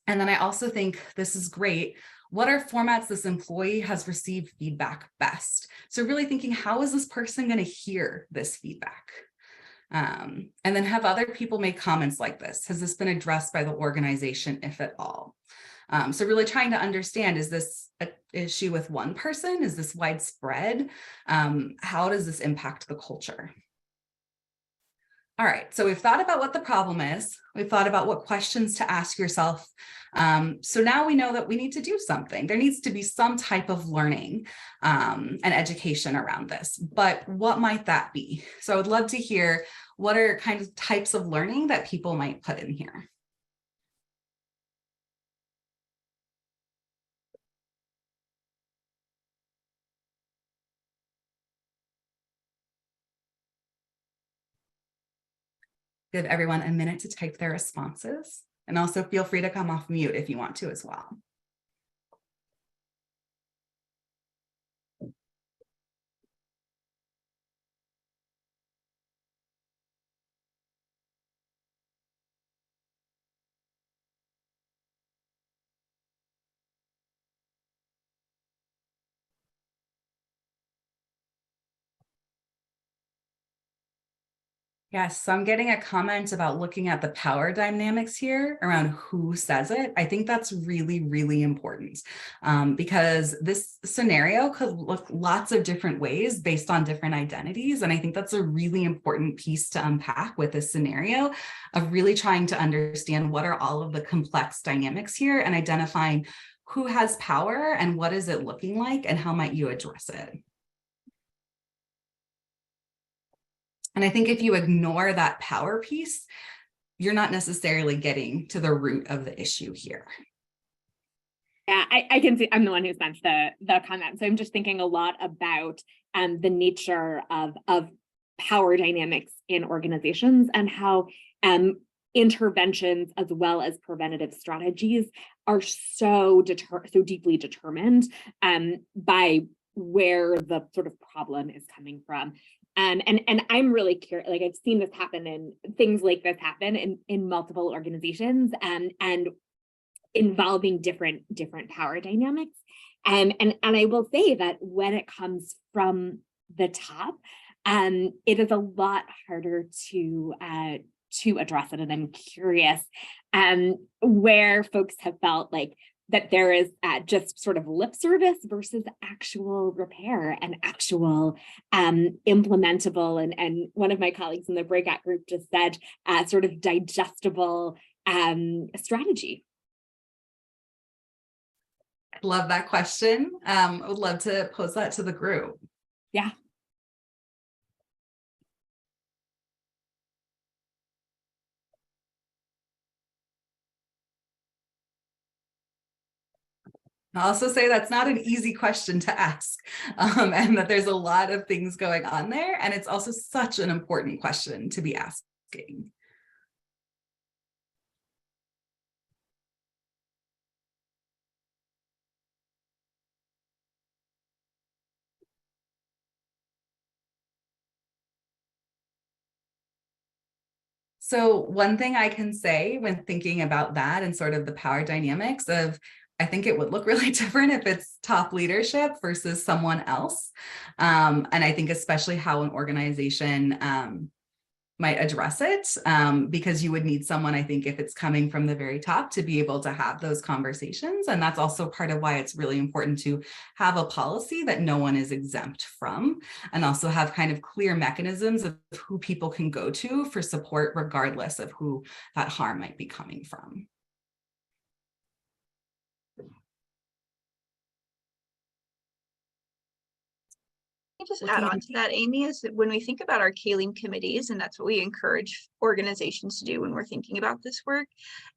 then I also think this is great. What are formats this employee has received feedback best? So really thinking, how is this person going to hear this feedback? And then have other people make comments like this. Has this been addressed by the organization, if at all? So really trying to understand, is this an issue with one person? Is this widespread? How does this impact the culture? All right, so we've thought about what the problem is. We've thought about what questions to ask yourself. So now we know that we need to do something. There needs to be some type of learning and education around this, but what might that be? So I would love to hear what are kind of types of learning that people might put in here. Give everyone a minute to type their responses, and also feel free to come off mute if you want to as well. Yes, so I'm getting a comment about looking at the power dynamics here around who says it. I think that's really, really important because this scenario could look lots of different ways based on different identities. And I think that's a really important piece to unpack with this scenario of really trying to understand what are all of the complex dynamics here and identifying who has power and what is it looking like and how might you address it. And I think if you ignore that power piece, you're not necessarily getting to the root of the issue here. Yeah, I can see, I'm the one who sent the comment. So I'm just thinking a lot about the nature of power dynamics in organizations and how interventions as well as preventative strategies are so deeply determined by where the sort of problem is coming from. And I'm really curious, like I've seen this happen in things like this happen in multiple organizations and involving different power dynamics. And I will say that when it comes from the top, it is a lot harder to address it. And I'm curious where folks have felt like that there is just sort of lip service versus actual repair and actual implementable. And one of my colleagues in the breakout group just said sort of digestible strategy. Love that question. I would love to pose that to the group. Yeah. I'll also say that's not an easy question to ask, and that there's a lot of things going on there. And it's also such an important question to be asking. So one thing I can say when thinking about that and sort of the power dynamics of, I think it would look really different if it's top leadership versus someone else. And I think especially how an organization might address it, because you would need someone, I think, if it's coming from the very top, to be able to have those conversations. And that's also part of why it's really important to have a policy that no one is exempt from, and also have kind of clear mechanisms of who people can go to for support, regardless of who that harm might be coming from. Just add on to that, Amy, is that when we think about our Keilim committees, and that's what we encourage organizations to do when we're thinking about this work,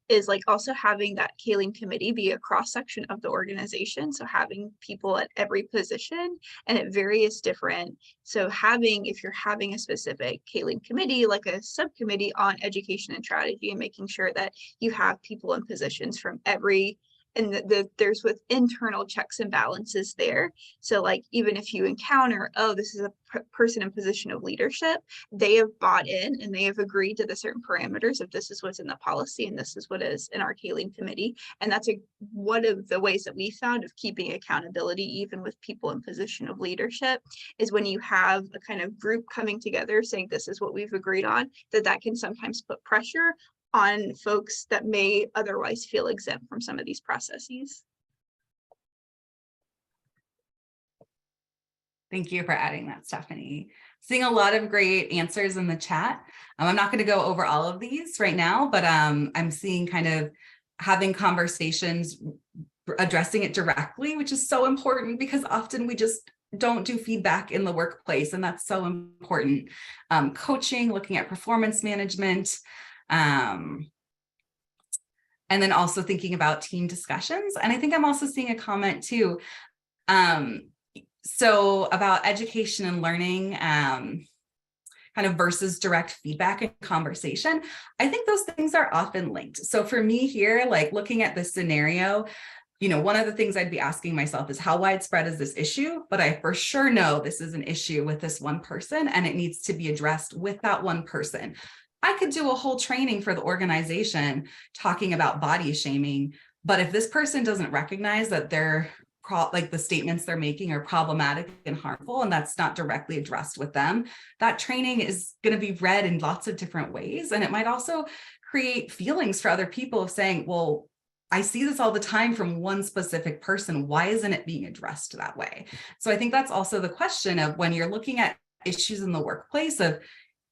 is like also having that Keilim committee be a cross section of the organization. So having people at every position and at various different, so having, if you're having a specific Keilim committee, like a subcommittee on education and strategy, and making sure that you have people in positions from every, and there's with internal checks and balances there. So like, even if you encounter, oh, this is a person in position of leadership, they have bought in and they have agreed to the certain parameters of this is what's in the policy and this is what is in our Keilim committee. And that's one of the ways that we found of keeping accountability, even with people in position of leadership, is when you have a kind of group coming together saying this is what we've agreed on, that can sometimes put pressure on folks that may otherwise feel exempt from some of these processes. Thank you for adding that, Stephanie. Seeing a lot of great answers in the chat. I'm not going to go over all of these right now, but I'm seeing kind of having conversations, addressing it directly, which is so important because often we just don't do feedback in the workplace, and that's so important. Coaching, looking at performance management, and then also thinking about team discussions. And I think I'm also seeing a comment too. So about education and learning, kind of versus direct feedback and conversation. I think those things are often linked. So for me here, like looking at this scenario, one of the things I'd be asking myself is how widespread is this issue? But I for sure know this is an issue with this one person and it needs to be addressed with that one person. I could do a whole training for the organization talking about body shaming, but if this person doesn't recognize that the statements they're making are problematic and harmful, and that's not directly addressed with them, that training is going to be read in lots of different ways. And it might also create feelings for other people of saying, well, I see this all the time from one specific person. Why isn't it being addressed that way? So I think that's also the question of when you're looking at issues in the workplace of,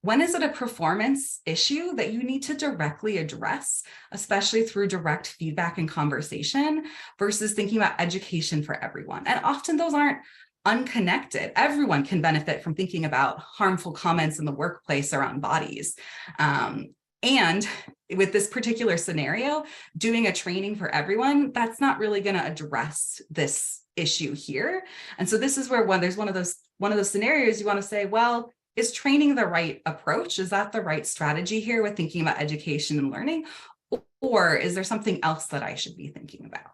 when is it a performance issue that you need to directly address, especially through direct feedback and conversation, versus thinking about education for everyone? And often those aren't unconnected. Everyone can benefit from thinking about harmful comments in the workplace around bodies. And with this particular scenario, doing a training for everyone, that's not really going to address this issue here. And so this is where there's one of those scenarios you want to say, well, is training the right approach? Is that the right strategy here with thinking about education and learning? Or is there something else that I should be thinking about?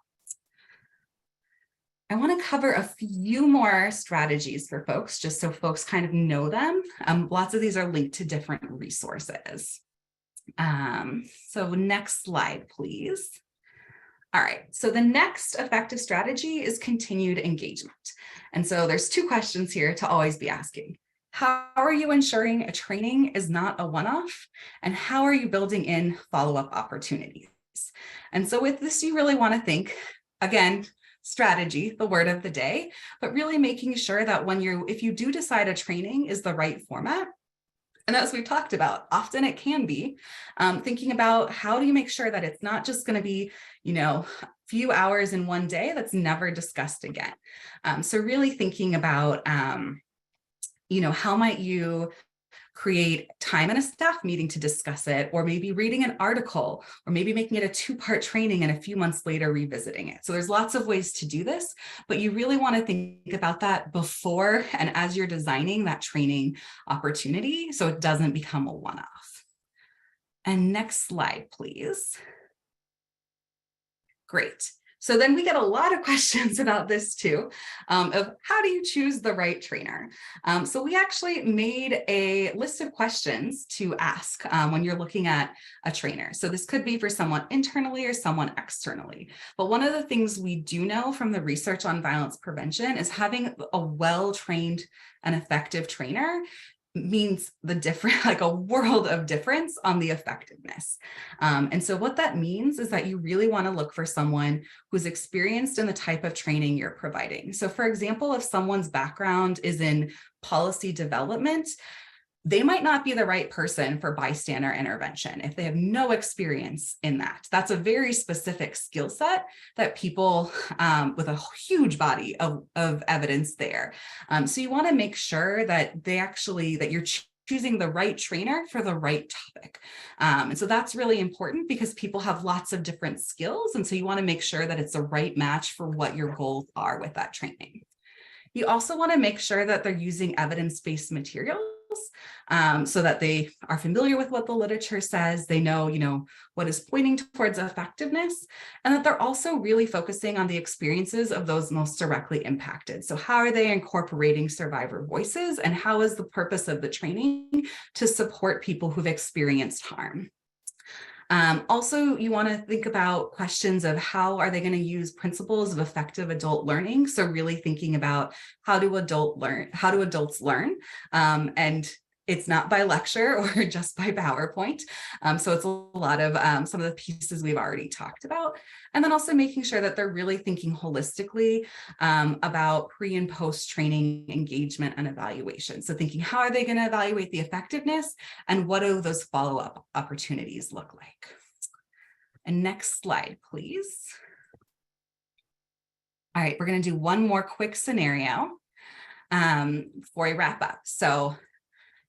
I want to cover a few more strategies for folks, just so folks kind of know them. Lots of these are linked to different resources. So next slide, please. All right, so the next effective strategy is continued engagement. And so there's two questions here to always be asking. How are you ensuring a training is not a one-off? And how are you building in follow-up opportunities? And so with this, you really want to think, again, strategy, the word of the day, but really making sure that if you do decide a training is the right format, and as we've talked about, often it can be, thinking about how do you make sure that it's not just going to be, a few hours in one day that's never discussed again. So really thinking about, how might you create time in a staff meeting to discuss it, or maybe reading an article, or maybe making it a two-part training and a few months later revisiting it. So there's lots of ways to do this, but you really want to think about that before and as you're designing that training opportunity so it doesn't become a one-off. And next slide, please. Great. So then we get a lot of questions about this too, of how do you choose the right trainer? So we actually made a list of questions to ask when you're looking at a trainer. So this could be for someone internally or someone externally. But one of the things we do know from the research on violence prevention is having a well-trained and effective trainer means like a world of difference on the effectiveness. And so what that means is that you really want to look for someone who's experienced in the type of training you're providing. So for example, if someone's background is in policy development, they might not be the right person for bystander intervention if they have no experience in that. That's a very specific skill set that people with a huge body of evidence there. So you want to make sure that that you're choosing the right trainer for the right topic. And so that's really important because people have lots of different skills. And so you want to make sure that it's the right match for what your goals are with that training. You also want to make sure that they're using evidence-based materials so that they are familiar with what the literature says, they know, what is pointing towards effectiveness, and that they're also really focusing on the experiences of those most directly impacted. So how are they incorporating survivor voices, and how is the purpose of the training to support people who've experienced harm? Also, you want to think about questions of how are they going to use principles of effective adult learning. So really thinking about how do adults learn? And it's not by lecture or just by PowerPoint. So it's a lot of some of the pieces we've already talked about. And then also making sure that they're really thinking holistically about pre and post training engagement and evaluation. So thinking, how are they going to evaluate the effectiveness, and what do those follow-up opportunities look like? And next slide, please. All right, we're going to do one more quick scenario before we wrap up. So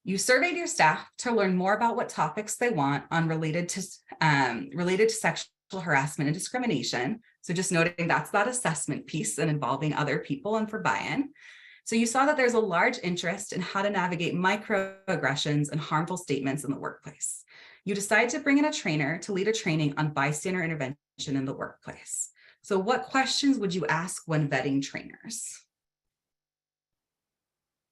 you surveyed your staff to learn more about what topics they want on related to sexual harassment and discrimination. So just noting that's that assessment piece and involving other people and for buy-in. So you saw that there's a large interest in how to navigate microaggressions and harmful statements in the workplace. You decide to bring in a trainer to lead a training on bystander intervention in the workplace. So what questions would you ask when vetting trainers?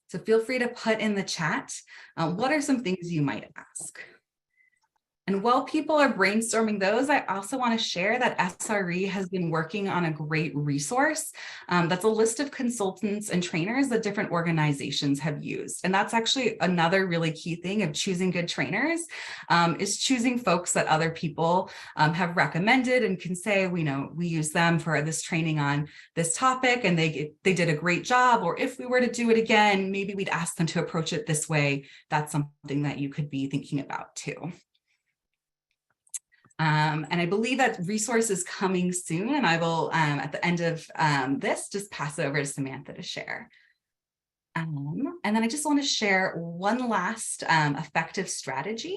So feel free to put in the chat, what are some things you might ask? And while people are brainstorming those, I also want to share that SRE has been working on a great resource. That's a list of consultants and trainers that different organizations have used. And that's actually another really key thing of choosing good trainers, is choosing folks that other people have recommended and can say, we use them for this training on this topic and they did a great job. Or if we were to do it again, maybe we'd ask them to approach it this way. That's something that you could be thinking about too. And I believe that resource is coming soon, and I will, at the end of this, just pass it over to Samantha to share. And then I just want to share one last effective strategy.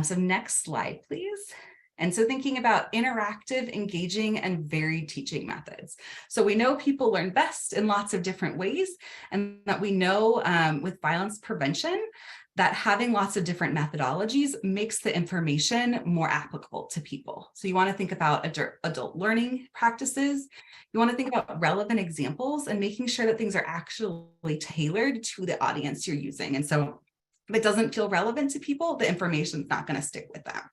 So next slide, please. And so thinking about interactive, engaging, and varied teaching methods. So we know people learn best in lots of different ways, and that we know with violence prevention, that having lots of different methodologies makes the information more applicable to people. So you want to think about adult learning practices. You want to think about relevant examples and making sure that things are actually tailored to the audience you're using. And so if it doesn't feel relevant to people, the information is not going to stick with them.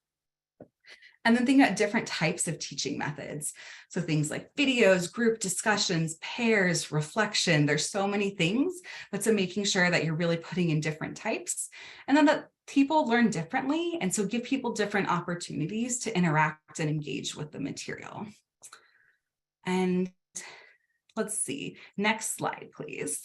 And then thinking about different types of teaching methods. So things like videos, group discussions, pairs, reflection, there's so many things, but so making sure that you're really putting in different types. And then that people learn differently. And so give people different opportunities to interact and engage with the material. And let's see, next slide, please.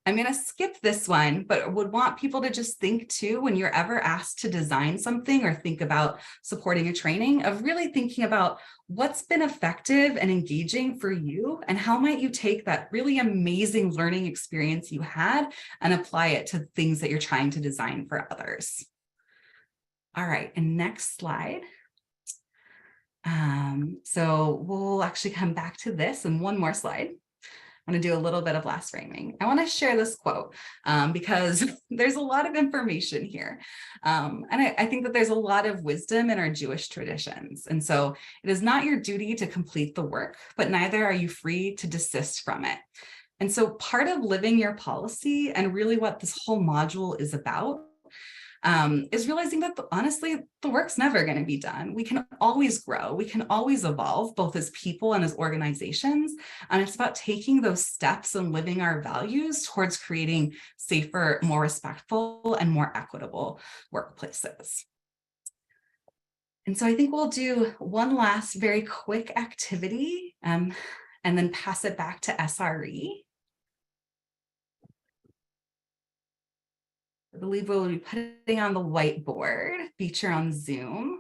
I'm going to skip this one, but would want people to just think too, when you're ever asked to design something or think about supporting a training, of really thinking about what's been effective and engaging for you, and how might you take that really amazing learning experience you had and apply it to things that you're trying to design for others. All right, and next slide. So we'll actually come back to this in one more slide. I'm going to do a little bit of last framing. I want to share this quote because there's a lot of information here. And I think that there's a lot of wisdom in our Jewish traditions. And so it is not your duty to complete the work, but neither are you free to desist from it. And so part of living your policy, and really what this whole module is about, is realizing that honestly, the work's never going to be done. We can always grow. We can always evolve, both as people and as organizations. And it's about taking those steps and living our values towards creating safer, more respectful, and more equitable workplaces. And so I think we'll do one last very quick activity and then pass it back to SRE. I believe we'll be putting on the whiteboard feature on Zoom.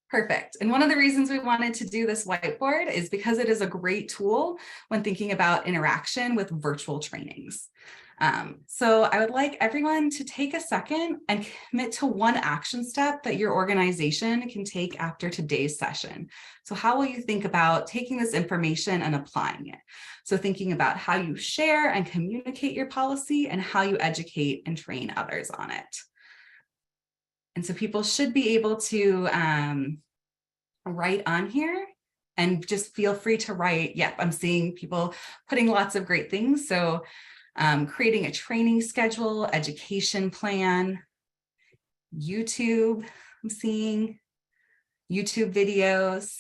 Perfect. And one of the reasons we wanted to do this whiteboard is because it is a great tool when thinking about interaction with virtual trainings. So I would like everyone to take a second and commit to one action step that your organization can take after today's session. So how will you think about taking this information and applying it? So thinking about how you share and communicate your policy and how you educate and train others on it. And so people should be able to write on here, and just feel free to write. Yep, I'm seeing people putting lots of great things. So creating a training schedule, education plan, YouTube, I'm seeing YouTube videos,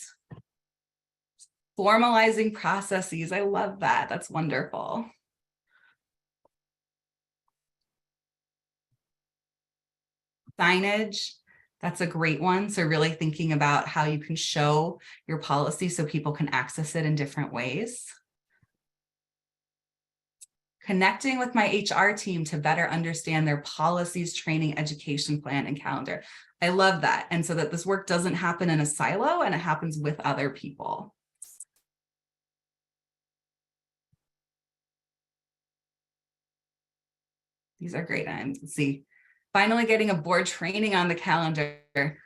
formalizing processes. I love that. That's wonderful. Signage, that's a great one. So really thinking about how you can show your policy so people can access it in different ways. Connecting with my HR team to better understand their policies, training, education plan, and calendar. I love that. And so that this work doesn't happen in a silo and it happens with other people. These are great. Let's see. Finally getting a board training on the calendar.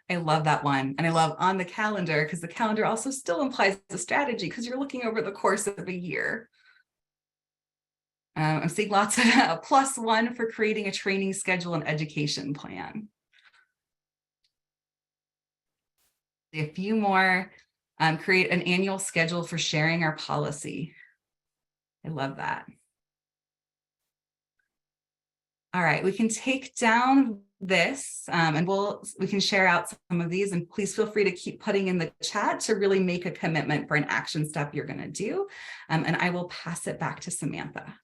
I love that one. And I love on the calendar because the calendar also still implies a strategy because you're looking over the course of a year. I'm seeing lots of +1 for creating a training schedule and education plan. A few more, create an annual schedule for sharing our policy. I love that. All right, we can take down this and we can share out some of these, and please feel free to keep putting in the chat to really make a commitment for an action step you're going to do. And I will pass it back to Samantha.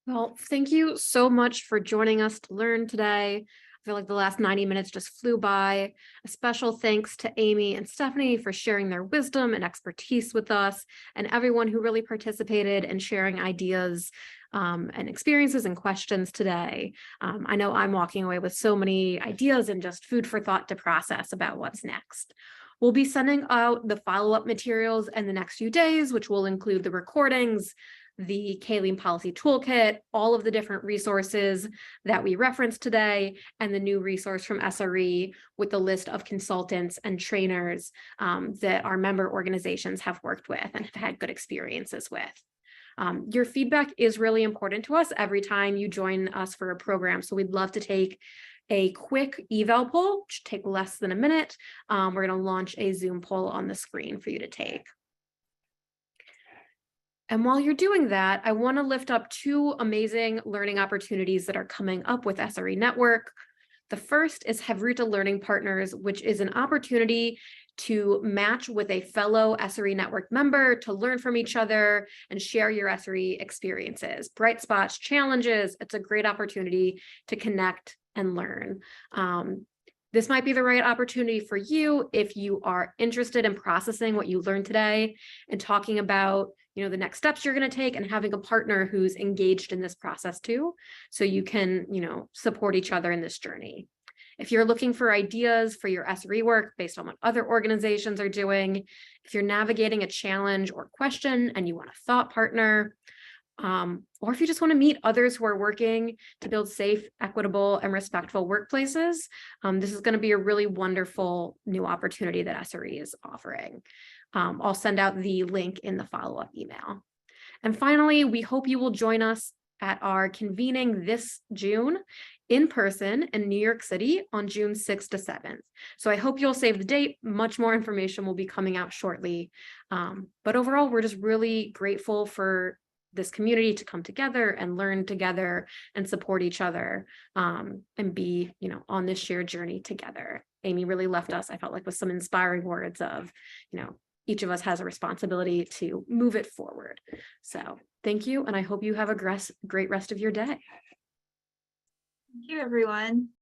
Well, thank you so much for joining us to learn today. I feel like the last 90 minutes just flew by. A special thanks to Amee and Stephanie for sharing their wisdom and expertise with us, and everyone who really participated in sharing ideas and experiences and questions today. I know I'm walking away with so many ideas and just food for thought to process about what's next. We'll be sending out the follow-up materials in the next few days, which will include the recordings, the Keilim policy toolkit, all of the different resources that we referenced today, and the new resource from SRE with the list of consultants and trainers that our member organizations have worked with and have had good experiences with. Your feedback is really important to us every time you join us for a program. So we'd love to take a quick eval poll, which should take less than a minute. We're going to launch a Zoom poll on the screen for you to take. And while you're doing that, I want to lift up two amazing learning opportunities that are coming up with SRE Network. The first is Hevruta Learning Partners, which is an opportunity to match with a fellow SRE Network member to learn from each other and share your SRE experiences, bright spots, challenges. It's a great opportunity to connect and learn. This might be the right opportunity for you if you are interested in processing what you learned today and talking about, the next steps you're going to take, and having a partner who's engaged in this process too, so you can, support each other in this journey. If you're looking for ideas for your SRE work based on what other organizations are doing, if you're navigating a challenge or question and you want a thought partner, or if you just want to meet others who are working to build safe, equitable, and respectful workplaces, this is going to be a really wonderful new opportunity that SRE is offering. I'll send out the link in the follow-up email. And finally, we hope you will join us at our convening this June in person in New York City on June 6th to 7th. So I hope you'll save the date. Much more information will be coming out shortly. But overall, we're just really grateful for this community to come together and learn together and support each other, and be, on this shared journey together. Amee really left us, I felt like, with some inspiring words of, each of us has a responsibility to move it forward. So thank you. And I hope you have a great rest of your day. Thank you, everyone.